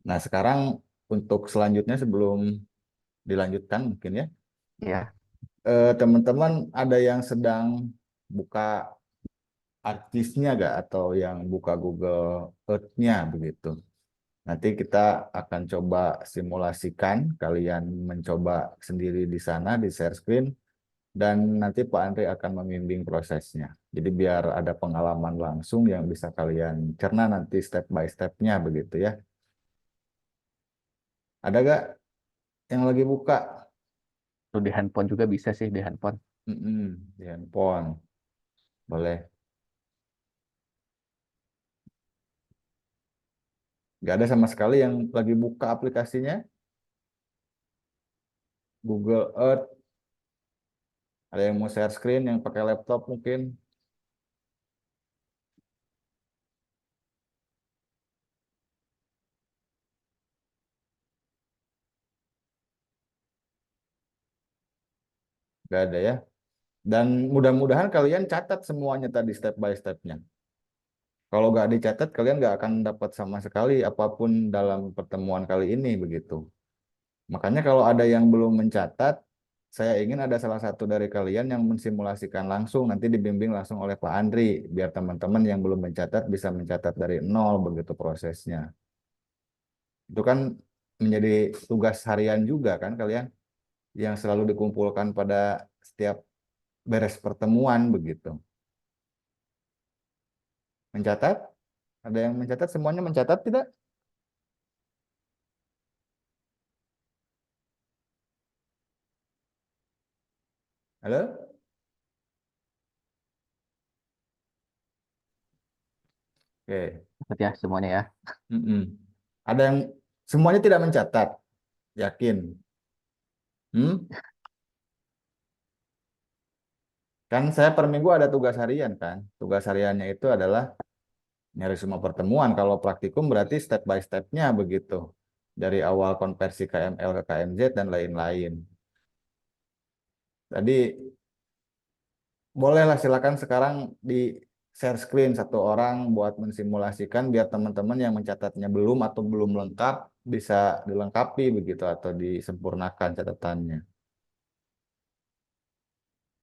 Speaker 2: Nah, sekarang untuk selanjutnya sebelum dilanjutkan mungkin ya,
Speaker 1: Ya,
Speaker 2: teman-teman ada yang sedang buka artisnya gak atau yang buka Google Earth-nya begitu. Nanti kita akan coba simulasikan, kalian mencoba sendiri di sana, di share screen, dan nanti Pak Andri akan membimbing prosesnya. Jadi biar ada pengalaman langsung yang bisa kalian cerna nanti step by step-nya begitu ya. Ada gak yang lagi buka?
Speaker 1: itu di handphone juga bisa sih, di handphone.
Speaker 2: Di handphone. Boleh. Nggak ada sama sekali yang lagi buka aplikasinya. Google Earth. Ada yang mau share screen yang pakai laptop mungkin. Nggak ada ya. Dan mudah-mudahan kalian catat semuanya tadi step by step-nya. Kalau nggak dicatat, kalian nggak akan dapat sama sekali apapun dalam pertemuan kali ini begitu. Makanya kalau ada yang belum mencatat, saya ingin ada salah satu dari kalian yang mensimulasikan langsung, nanti dibimbing langsung oleh Pak Andri, biar teman-teman yang belum mencatat bisa mencatat dari nol begitu prosesnya. Itu kan menjadi tugas harian juga kan kalian, yang selalu dikumpulkan pada setiap beres pertemuan begitu. Mencatat? Ada yang mencatat? Semuanya mencatat tidak? Halo? Oke.
Speaker 1: Dapat ya semuanya ya.
Speaker 2: Mm-mm. Ada yang semuanya tidak mencatat, yakin? Hmm? Kan saya per minggu ada tugas harian kan. Tugas hariannya itu adalah nyari semua pertemuan. Kalau praktikum berarti step by step-nya begitu. Dari awal konversi KML ke KMZ dan lain-lain. Tadi bolehlah silakan sekarang di share screen satu orang buat mensimulasikan biar teman-teman yang mencatatnya belum atau belum lengkap bisa dilengkapi begitu atau disempurnakan catatannya.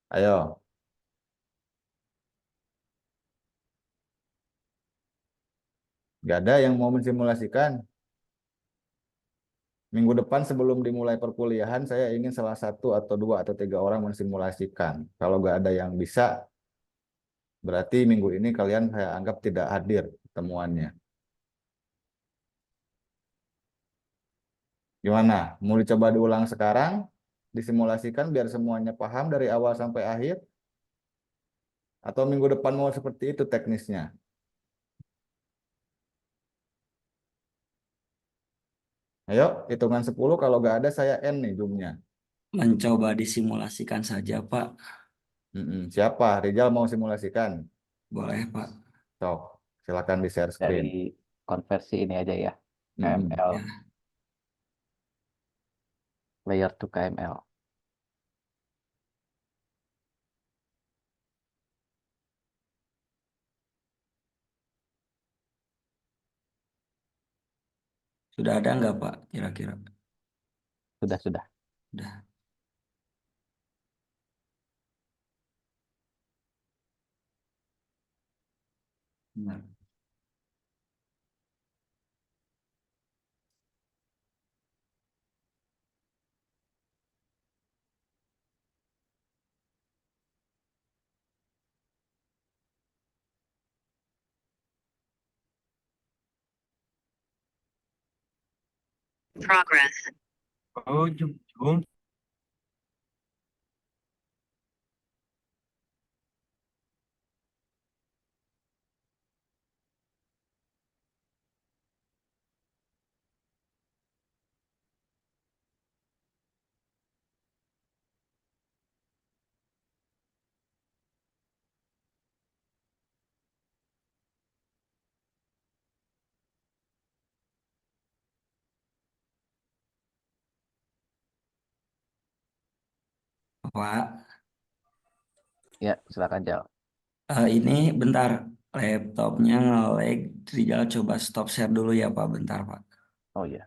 Speaker 2: Ayo, nggak ada yang mau mensimulasikan? Minggu depan sebelum dimulai perkuliahan, saya ingin salah satu atau dua atau tiga orang mensimulasikan. Kalau nggak ada yang bisa, berarti minggu ini kalian saya anggap tidak hadir temuannya. Gimana? Mau dicoba diulang sekarang? Disimulasikan biar semuanya paham dari awal sampai akhir? Atau minggu depan mau seperti itu teknisnya? Ayo, hitungan 10. Kalau nggak ada, saya N nih zoomnya.
Speaker 4: Mencoba disimulasikan saja, Pak.
Speaker 2: Siapa? Rizal mau simulasikan?
Speaker 4: Boleh, Pak.
Speaker 2: Sok, silakan di share screen.
Speaker 1: Dari konversi ini aja ya.
Speaker 2: Mm-mm.
Speaker 1: KML,
Speaker 4: Ya,
Speaker 1: layer to KML.
Speaker 4: sudah ada nggak, Pak? Kira-kira.
Speaker 1: Sudah.
Speaker 4: Sudah. Benar.
Speaker 5: Progress.
Speaker 4: Oh, Jung. Pak,
Speaker 1: Ya, silakan Jal.
Speaker 4: ini bentar. Laptopnya nge-lag. Rijal coba stop share dulu ya, Pak. Bentar, Pak.
Speaker 1: Oh iya.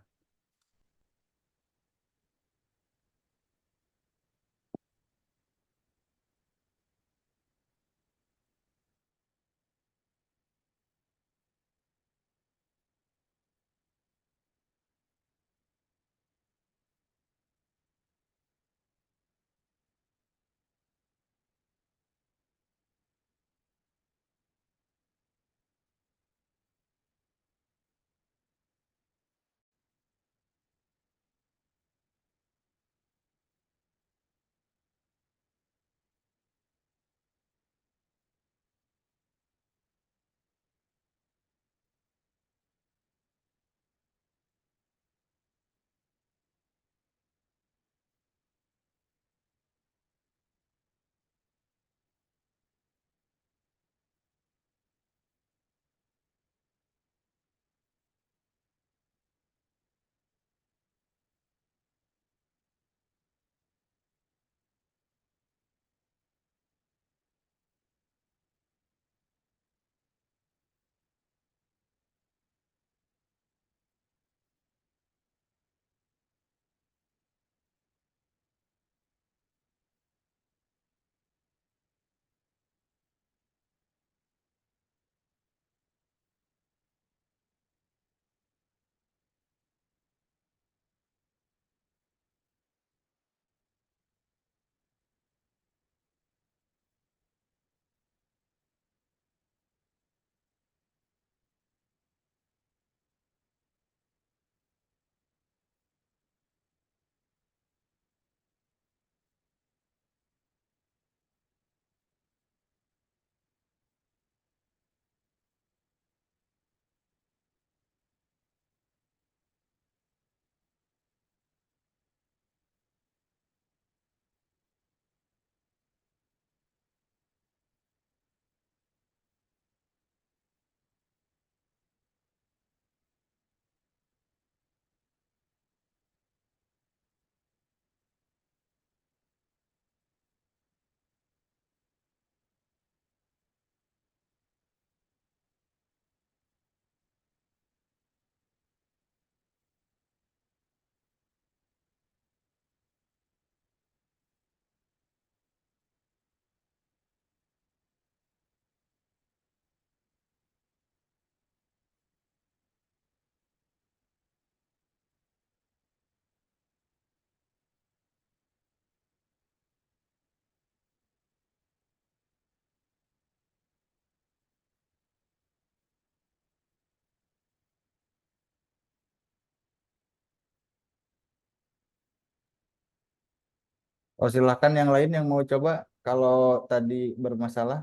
Speaker 2: Oh, silahkan yang lain yang mau coba. Kalau tadi bermasalah,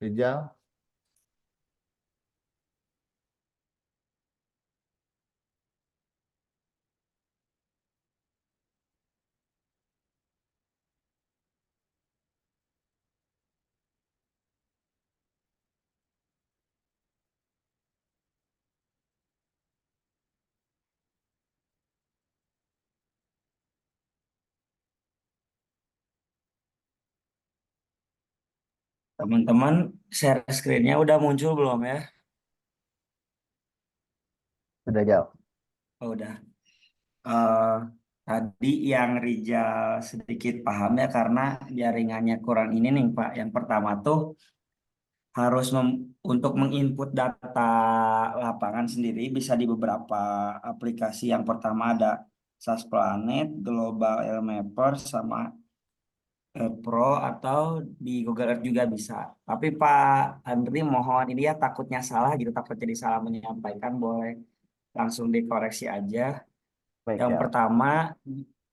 Speaker 2: Rijal.
Speaker 4: Teman-teman, share screen-nya udah muncul belum ya?
Speaker 1: Sudah jauh.
Speaker 4: Oh, udah. Eh, Tadi yang Rijal sedikit paham ya karena jaringannya kurang ini nih Pak. Yang pertama tuh harus untuk menginput data lapangan sendiri bisa di beberapa aplikasi. Yang pertama ada SAS Planet, Global Air Mapper, sama Pro atau di Google Earth juga bisa. Tapi Pak Andri mohon ini ya takutnya salah gitu, takut jadi salah menyampaikan, boleh langsung dikoreksi aja.
Speaker 1: Baik
Speaker 4: Yang
Speaker 1: ya.
Speaker 4: pertama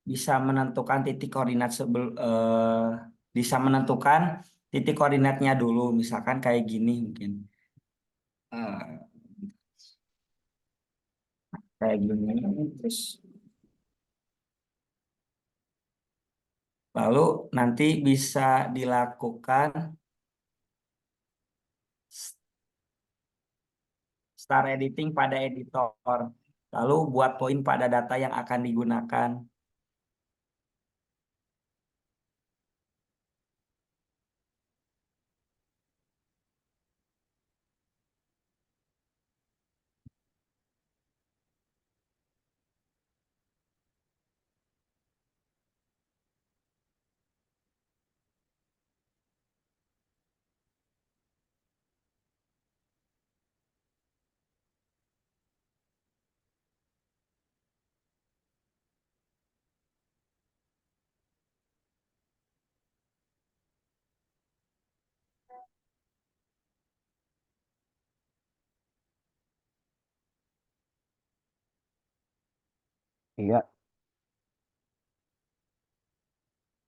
Speaker 4: bisa menentukan titik koordinat bisa menentukan titik koordinatnya dulu, misalkan kayak gini mungkin. Eh, Kayak gini. Terus lalu nanti bisa dilakukan star editing pada editor. Lalu buat poin pada data yang akan digunakan.
Speaker 1: Iya,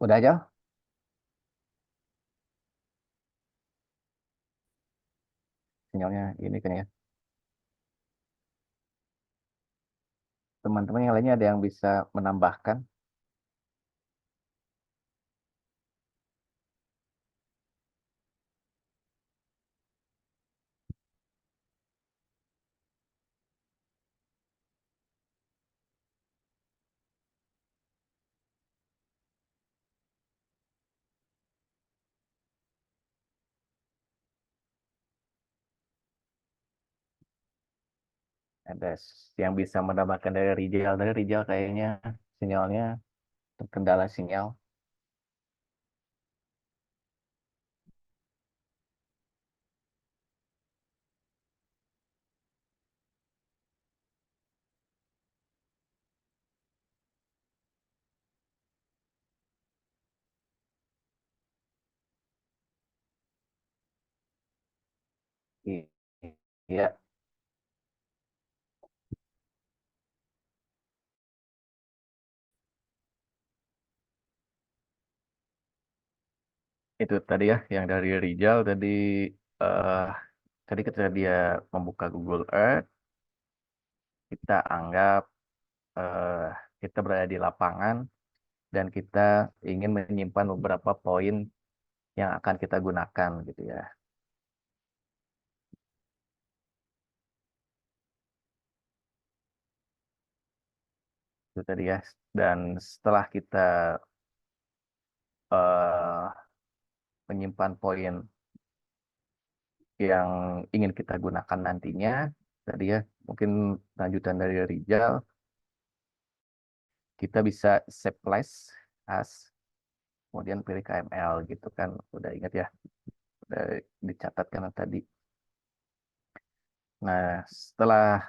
Speaker 1: udah jauh sinyalnya ini kan ya. Teman-teman yang lainnya ada yang bisa menambahkan? Ada yang bisa menambahkan dari Rijal? Dari Rijal kayaknya sinyalnya terkendala sinyal. I- Iya, itu tadi ya yang dari Rijal tadi, eh tadi ketika dia membuka Google Earth, kita anggap eh kita berada di lapangan dan kita ingin menyimpan beberapa poin yang akan kita gunakan gitu ya. Itu tadi ya. Dan setelah kita eh menyimpan poin yang ingin kita gunakan nantinya, tadi ya mungkin lanjutan dari Rijal, kita bisa save place as, kemudian pilih KML gitu kan, udah ingat ya, udah dicatatkan tadi. Nah, setelah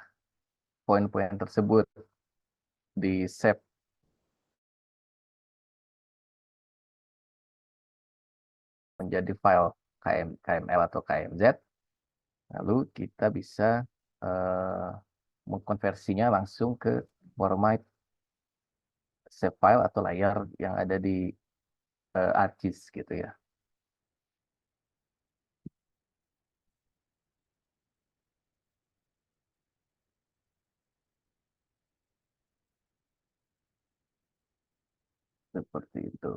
Speaker 1: poin-poin tersebut di save menjadi file KML atau KMZ, lalu kita bisa eh, mengkonversinya langsung ke format save file atau layar yang ada di ArcGIS gitu ya. Seperti itu.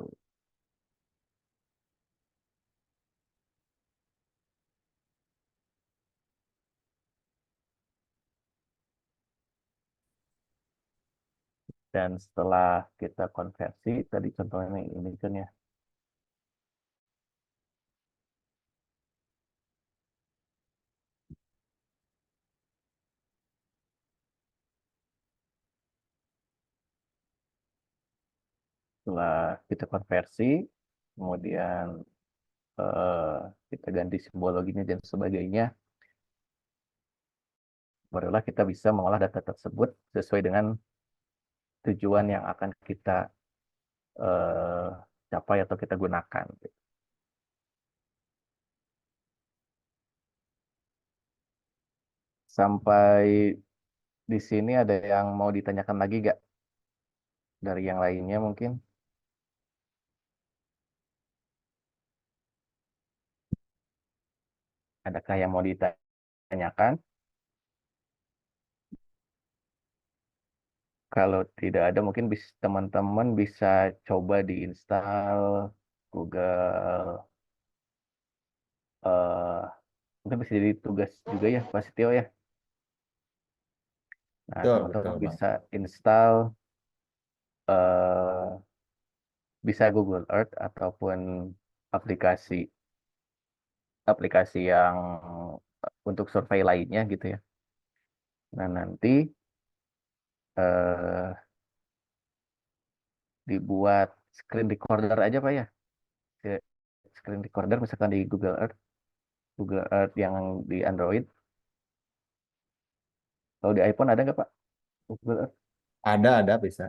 Speaker 1: Dan setelah kita konversi, tadi contohnya ini kan ya, setelah kita konversi, kemudian eh, kita ganti simbologinya dan sebagainya, barulah kita bisa mengolah data tersebut sesuai dengan tujuan yang akan kita eh, capai atau kita gunakan. Sampai di sini ada yang mau ditanyakan lagi nggak dari yang lainnya mungkin? Adakah yang mau ditanyakan? Kalau tidak ada, mungkin teman-teman bisa coba diinstal Google. eh Mungkin bisa jadi tugas juga ya, Pak Setio ya. Nah,
Speaker 2: Betul, betul,
Speaker 1: teman-teman
Speaker 2: Bang.
Speaker 1: bisa install, eh bisa Google Earth ataupun aplikasi aplikasi yang untuk survei lainnya gitu ya. Nah, nanti eh dibuat screen recorder aja Pak ya. Screen recorder misalkan di Google Earth yang di Android. Kalau di iPhone ada nggak Pak? Google Earth
Speaker 2: Ada bisa.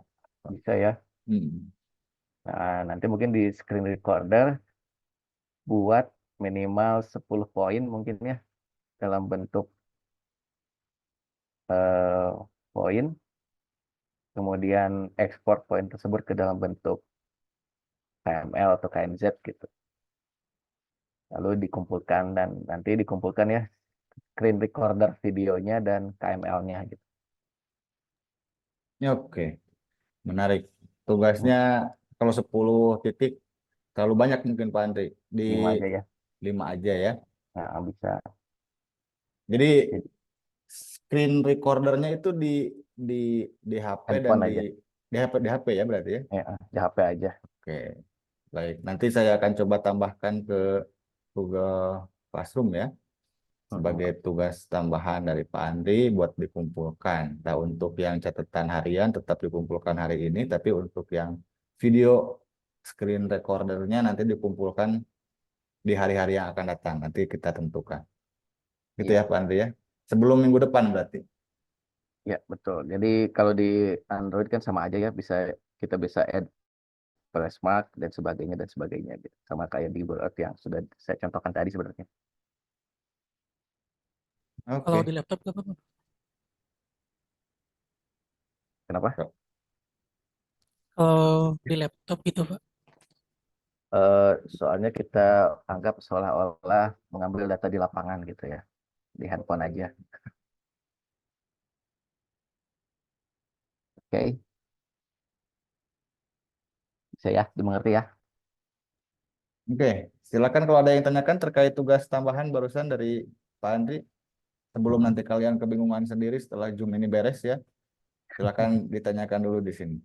Speaker 1: bisa ya.
Speaker 2: Hmm.
Speaker 1: Nah, nanti mungkin di screen recorder buat minimal 10 poin mungkin ya dalam bentuk eh, poin, kemudian ekspor poin tersebut ke dalam bentuk KML atau KMZ gitu. Lalu dikumpulkan dan nanti dikumpulkan ya screen recorder videonya dan KML-nya gitu.
Speaker 2: Ya, oke, menarik. Tugasnya kalau 10 titik terlalu banyak mungkin Pak Andri. Di
Speaker 1: 5 aja ya.
Speaker 2: 5 aja ya.
Speaker 1: Nah, bisa.
Speaker 2: Jadi
Speaker 1: Jadi,
Speaker 2: screen recordernya itu di di HP dan
Speaker 1: handphone aja.
Speaker 2: di HP ya berarti ya.
Speaker 1: Ya, di HP aja.
Speaker 2: Oke, baik. Nanti saya akan coba tambahkan ke Google Classroom ya sebagai tugas tambahan dari Pak Andri buat dikumpulkan. Nah, untuk yang catatan harian tetap dikumpulkan hari ini, tapi untuk yang video screen recordernya nanti dikumpulkan di hari-hari yang akan datang. Nanti kita tentukan. Gitu ya
Speaker 1: Iya,
Speaker 2: Pak Andri ya. Sebelum minggu depan berarti.
Speaker 1: ya betul. Jadi kalau di Android kan sama aja ya, kita bisa add place mark dan sebagainya gitu. Sama kayak di Google Earth yang sudah saya contohkan tadi sebenarnya.
Speaker 3: Kalau di
Speaker 2: Oke.
Speaker 3: laptop nggak apa-apa.
Speaker 1: Kenapa?
Speaker 3: Kalau di laptop gitu, Pak.
Speaker 1: Eh, Soalnya kita anggap seolah-olah mengambil data di lapangan gitu ya, di handphone aja. Oke, bisa ya, dimengerti ya.
Speaker 2: Oke, silakan kalau ada yang tanyakan terkait tugas tambahan barusan dari Pak Andri. Sebelum nanti kalian kebingungan sendiri setelah Zoom ini beres ya. Silakan ditanyakan dulu di sini.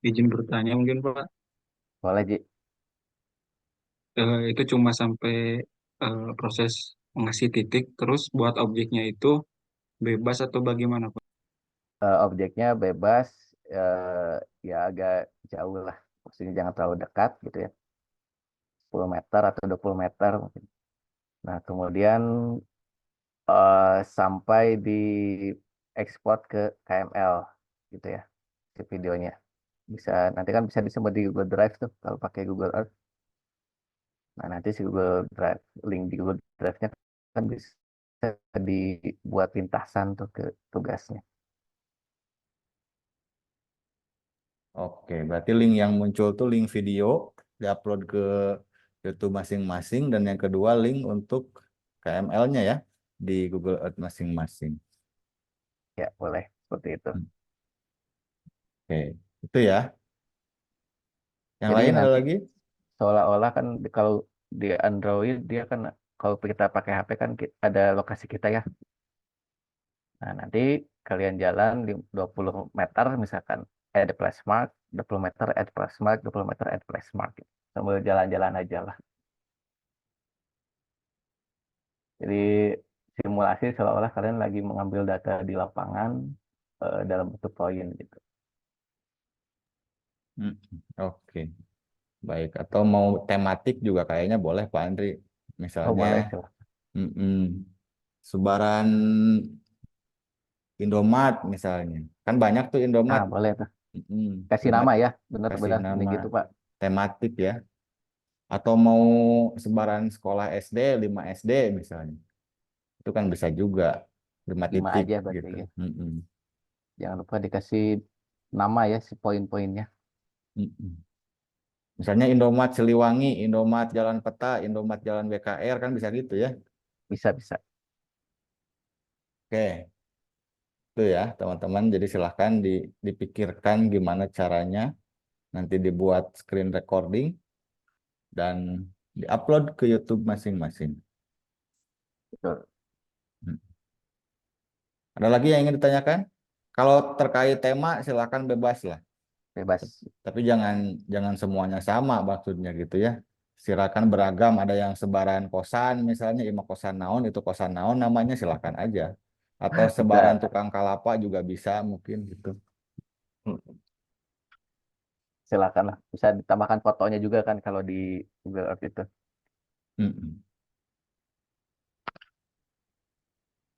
Speaker 5: Izin bertanya mungkin Pak,
Speaker 1: Boleh, Ji.
Speaker 5: itu cuma sampai proses mengasih titik, terus buat objeknya itu bebas atau bagaimana Pak?
Speaker 1: Objeknya bebas, ya agak jauh lah. Maksudnya jangan terlalu dekat gitu ya. 10 meter atau 20 meter mungkin. Nah, kemudian sampai di ekspor ke KML gitu ya, si videonya. Nanti kan bisa disimpan di Google Drive tuh kalau pakai Google Earth. Nah, nanti si Google Drive, link di Google Drive-nya kan bisa dibuat lintasan tuh ke tugasnya.
Speaker 2: Oke, berarti link yang muncul tuh link video diupload ke YouTube masing-masing, dan yang kedua link untuk KML-nya ya di Google Earth masing-masing.
Speaker 1: Ya, boleh seperti itu.
Speaker 2: Oke, itu ya. Yang
Speaker 1: Jadi
Speaker 2: lain ada
Speaker 1: nanti
Speaker 2: lagi?
Speaker 1: seolah-olah kan kalau di Android dia kan kalau kita pakai HP kan ada lokasi kita ya. Nah, nanti kalian jalan di 20 meter misalkan add place mark, 20 meter add place mark, 20 meter add place mark. Sambil jalan-jalan aja lah. Jadi simulasi seolah-olah kalian lagi mengambil data di lapangan dalam bentuk poin gitu.
Speaker 2: Hmm, Oke, baik. Atau mau tematik juga kayaknya boleh Pak Andri.
Speaker 1: Oh,
Speaker 2: Misalnya
Speaker 1: boleh silahkan.
Speaker 2: mm-mm, sebaran Indomaret misalnya. Kan banyak tuh
Speaker 1: Nah,
Speaker 2: Indomaret.
Speaker 1: boleh tuh.
Speaker 2: Mm-mm,
Speaker 1: Kasih
Speaker 2: coba
Speaker 1: nama ya,
Speaker 2: kasih
Speaker 1: benar-benar
Speaker 2: nama
Speaker 1: gitu, Pak.
Speaker 2: tematik ya. Atau mau sebaran sekolah SD, 5 SD misalnya. Itu kan bisa juga 5
Speaker 1: 5
Speaker 2: titik
Speaker 1: aja berarti
Speaker 2: gitu.
Speaker 1: ya.
Speaker 2: Mm-mm,
Speaker 1: Jangan lupa dikasih nama ya si poin-poinnya.
Speaker 2: mm-mm. Misalnya Indomaret Siliwangi, Indomaret Jalan Peta, Indomaret Jalan BKR, kan bisa gitu ya.
Speaker 1: Bisa-bisa.
Speaker 2: Oke, itu ya teman-teman. Jadi silahkan dipikirkan gimana caranya, nanti dibuat screen recording dan diupload ke YouTube masing-masing.
Speaker 1: Betul.
Speaker 2: Hmm. Ada lagi yang ingin ditanyakan? Kalau terkait tema silahkan bebas lah.
Speaker 1: Bebas.
Speaker 2: Tapi jangan jangan semuanya sama maksudnya gitu ya. Silakan beragam, ada yang sebaran kosan misalnya, ima kosan naon itu kosan naon namanya, silakan aja. Atau sebaran
Speaker 1: Bisa.
Speaker 2: tukang kalapa juga bisa mungkin gitu.
Speaker 1: Hmm, Silakan lah. Bisa ditambahkan fotonya juga kan kalau di Google Earth itu.
Speaker 2: Mm-mm.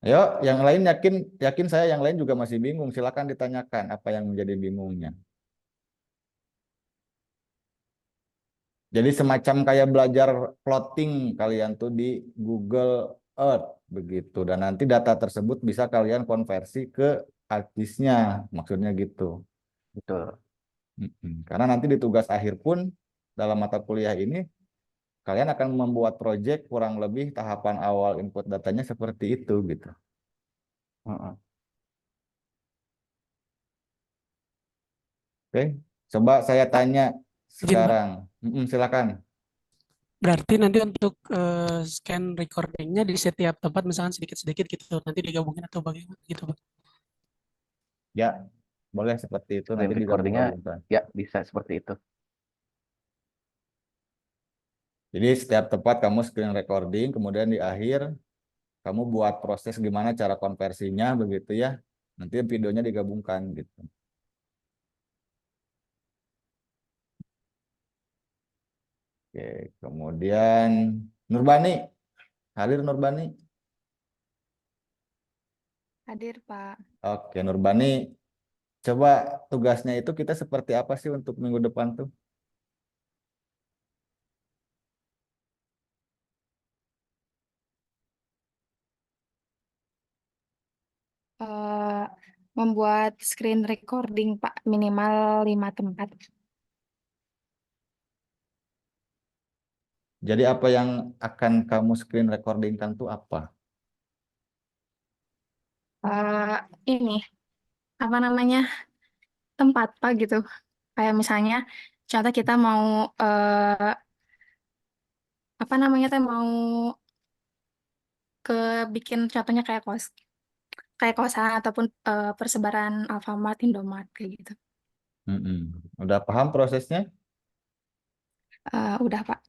Speaker 2: Ayo, yang lain yakin yakin saya yang lain juga masih bingung. Silakan ditanyakan apa yang menjadi bingungnya. Jadi semacam kayak belajar plotting kalian tuh di Google Earth begitu. Dan nanti data tersebut bisa kalian konversi ke artisnya, maksudnya gitu.
Speaker 1: Betul.
Speaker 2: Karena nanti di tugas akhir pun dalam mata kuliah ini kalian akan membuat proyek kurang lebih tahapan awal input datanya seperti itu gitu.
Speaker 1: Mm-mm.
Speaker 2: Oke, coba saya
Speaker 3: Pak,
Speaker 2: tanya
Speaker 3: izin Pak.
Speaker 2: sekarang. Silakan.
Speaker 3: Berarti nanti untuk scan recordingnya di setiap tempat misalkan sedikit-sedikit gitu, nanti digabungin atau bagaimana gitu Pak.
Speaker 2: Ya, boleh seperti itu
Speaker 1: Screen
Speaker 2: nanti
Speaker 1: recordingnya
Speaker 2: digabung-gabungkan.
Speaker 1: ya bisa seperti itu.
Speaker 2: Jadi setiap tempat kamu screen recording, kemudian di akhir kamu buat proses gimana cara konversinya begitu ya. Nanti videonya digabungkan gitu. Oke, kemudian Nurbani, hadir Nurbani.
Speaker 6: Hadir, Pak.
Speaker 2: Oke, Nurbani, coba tugasnya itu kita seperti apa sih untuk minggu depan tuh?
Speaker 6: Eh, Membuat screen recording, Pak, minimal 5 tempat.
Speaker 2: Jadi apa yang akan kamu screen recordingkan tuh apa?
Speaker 6: Eh, ini, apa namanya, tempat, Pak, gitu. Kayak misalnya, contoh kita mau, apa namanya, teh mau ke bikin contohnya kayak kosan ataupun persebaran Alfamart, Indomart, kayak gitu.
Speaker 2: Mm-mm. Udah paham prosesnya?
Speaker 6: Udah, Pak.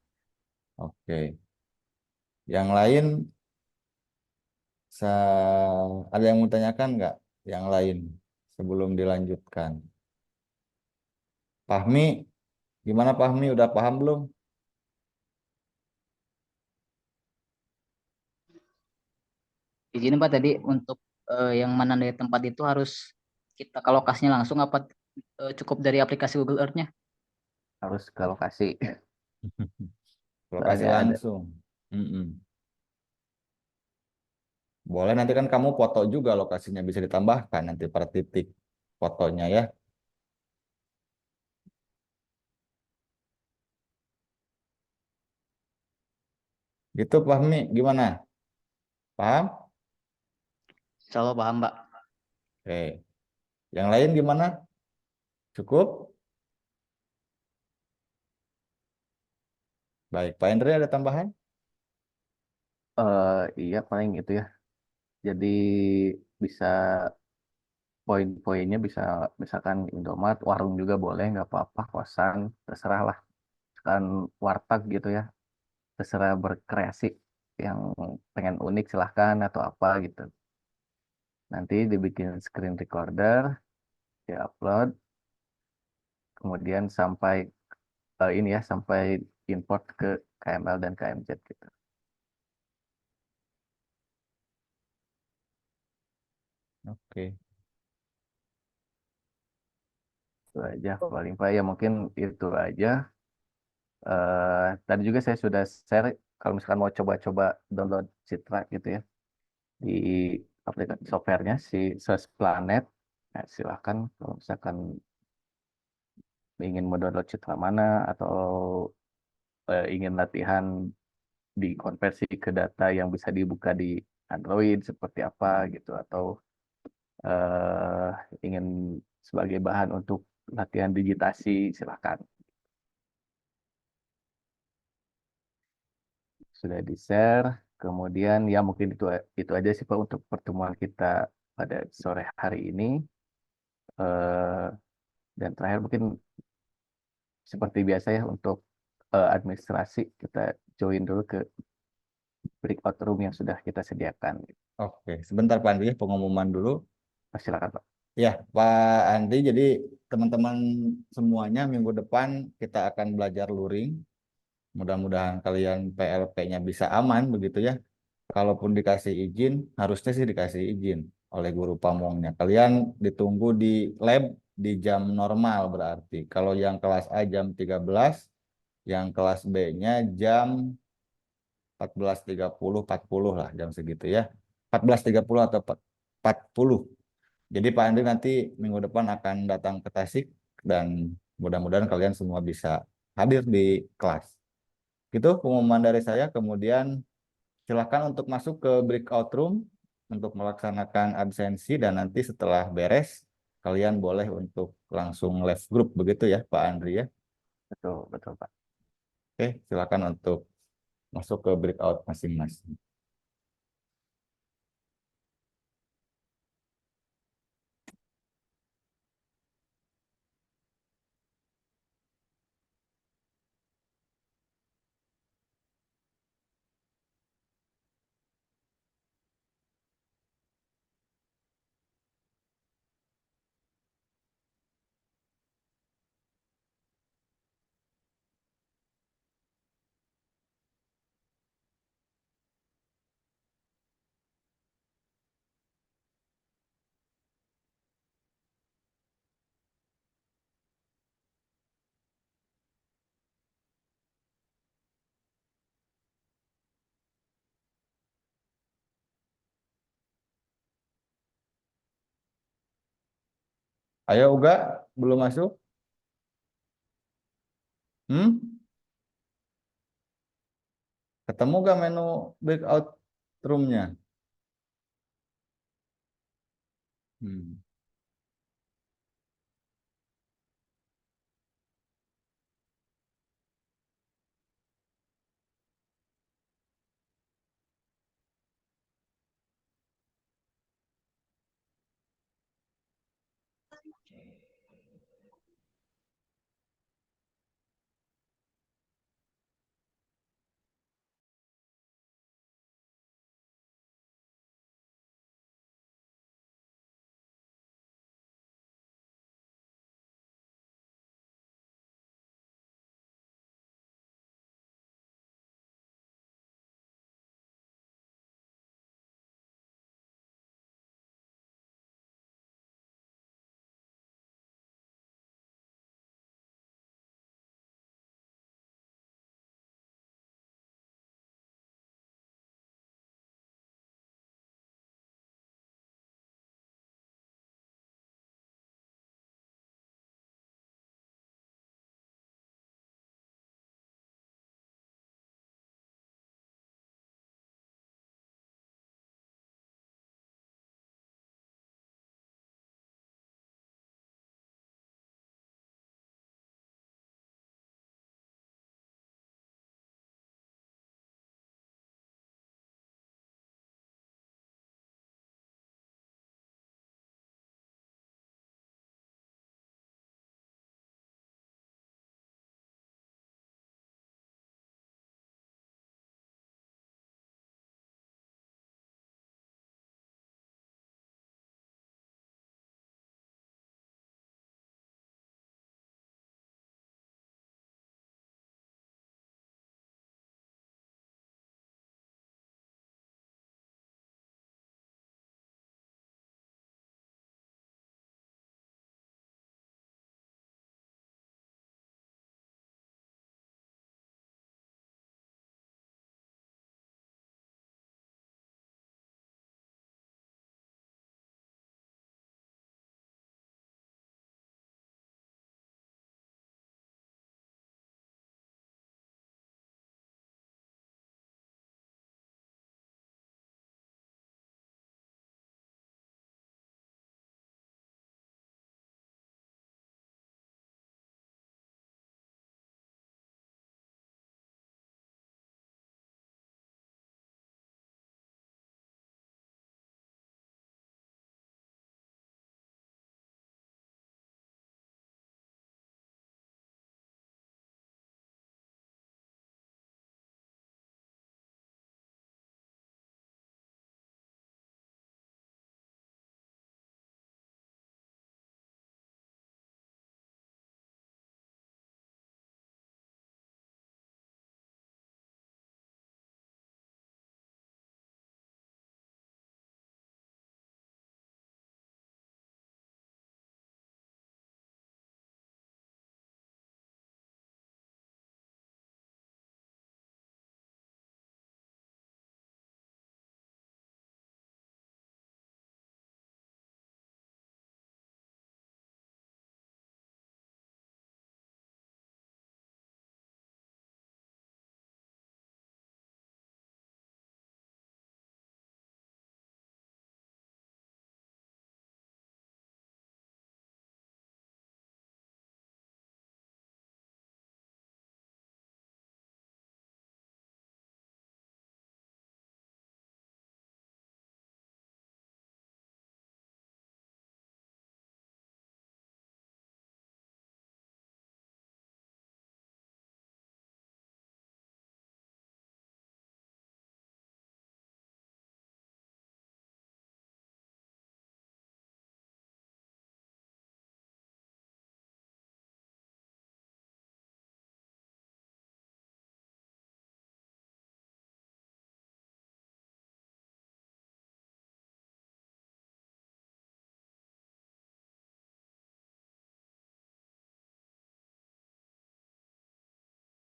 Speaker 2: Oke. Yang lain, ada yang mau tanyakan nggak? Yang lain sebelum dilanjutkan. Fahmi, gimana Fahmi? Udah paham belum?
Speaker 7: Izin Pak tadi untuk yang menandai tempat itu harus kita ke lokasinya langsung apa cukup dari aplikasi Google Earth-nya?
Speaker 1: Harus ke lokasi.
Speaker 2: Lokasi
Speaker 1: Soalnya ada.
Speaker 2: langsung. Mm-mm. Boleh, nanti kan kamu foto juga lokasinya, bisa ditambahkan nanti per titik fotonya ya. Gitu Fahmi, gimana? Paham?
Speaker 7: Insya Allah paham, Pak.
Speaker 2: Oke. Yang lain gimana? Cukup? Baik, Pak Hendri ada tambahan?
Speaker 1: Iya paling itu ya. Jadi bisa poin-poinnya bisa misalkan Indomaret, warung juga boleh, nggak apa-apa, kosan, terserah lah. Kan warteg gitu ya, terserah berkreasi. Yang pengen unik silahkan atau apa gitu. Nanti dibikin screen recorder, diupload, kemudian sampai ini ya, sampai import ke KML dan KMZ gitu.
Speaker 2: Oke.
Speaker 1: Itu aja paling Pak ya mungkin itu aja. Tadi juga saya sudah share kalau misalkan mau coba-coba download Citra gitu ya di aplikasi softwarenya si Search Planet. Nah, silahkan kalau misalkan ingin mendownload Citra mana atau ingin latihan dikonversi ke data yang bisa dibuka di Android seperti apa gitu atau eh, ingin sebagai bahan untuk latihan digitasi silahkan. Sudah di-share. Kemudian ya mungkin itu aja sih Pak untuk pertemuan kita pada sore hari ini. Eh, dan terakhir mungkin seperti biasa ya untuk administrasi kita join dulu ke breakout room yang sudah kita sediakan.
Speaker 2: Oke, sebentar Pak Andri, pengumuman dulu.
Speaker 1: Silakan Pak.
Speaker 2: Ya, Pak Andri, jadi teman-teman semuanya minggu depan kita akan belajar luring. Mudah-mudahan kalian PLP-nya bisa aman begitu ya. Kalaupun dikasih izin, harusnya sih dikasih izin oleh guru pamongnya. Kalian ditunggu di lab di jam normal berarti. Kalau yang kelas A jam 13, yang kelas B-nya jam 14.30, 40 lah jam segitu ya. 14.30 atau 40. Jadi Pak Andri nanti minggu depan akan datang ke Tasik dan mudah-mudahan kalian semua bisa hadir di kelas. Itu pengumuman dari saya. Kemudian silakan untuk masuk ke breakout room untuk melaksanakan absensi dan nanti setelah beres kalian boleh untuk langsung left group begitu ya Pak Andri ya.
Speaker 1: Betul, betul Pak.
Speaker 2: Oke, silakan untuk masuk ke breakout masing-masing. Ayo Uga, belum masuk? Hmm? Ketemu gak menu breakout room-nya? Hmm.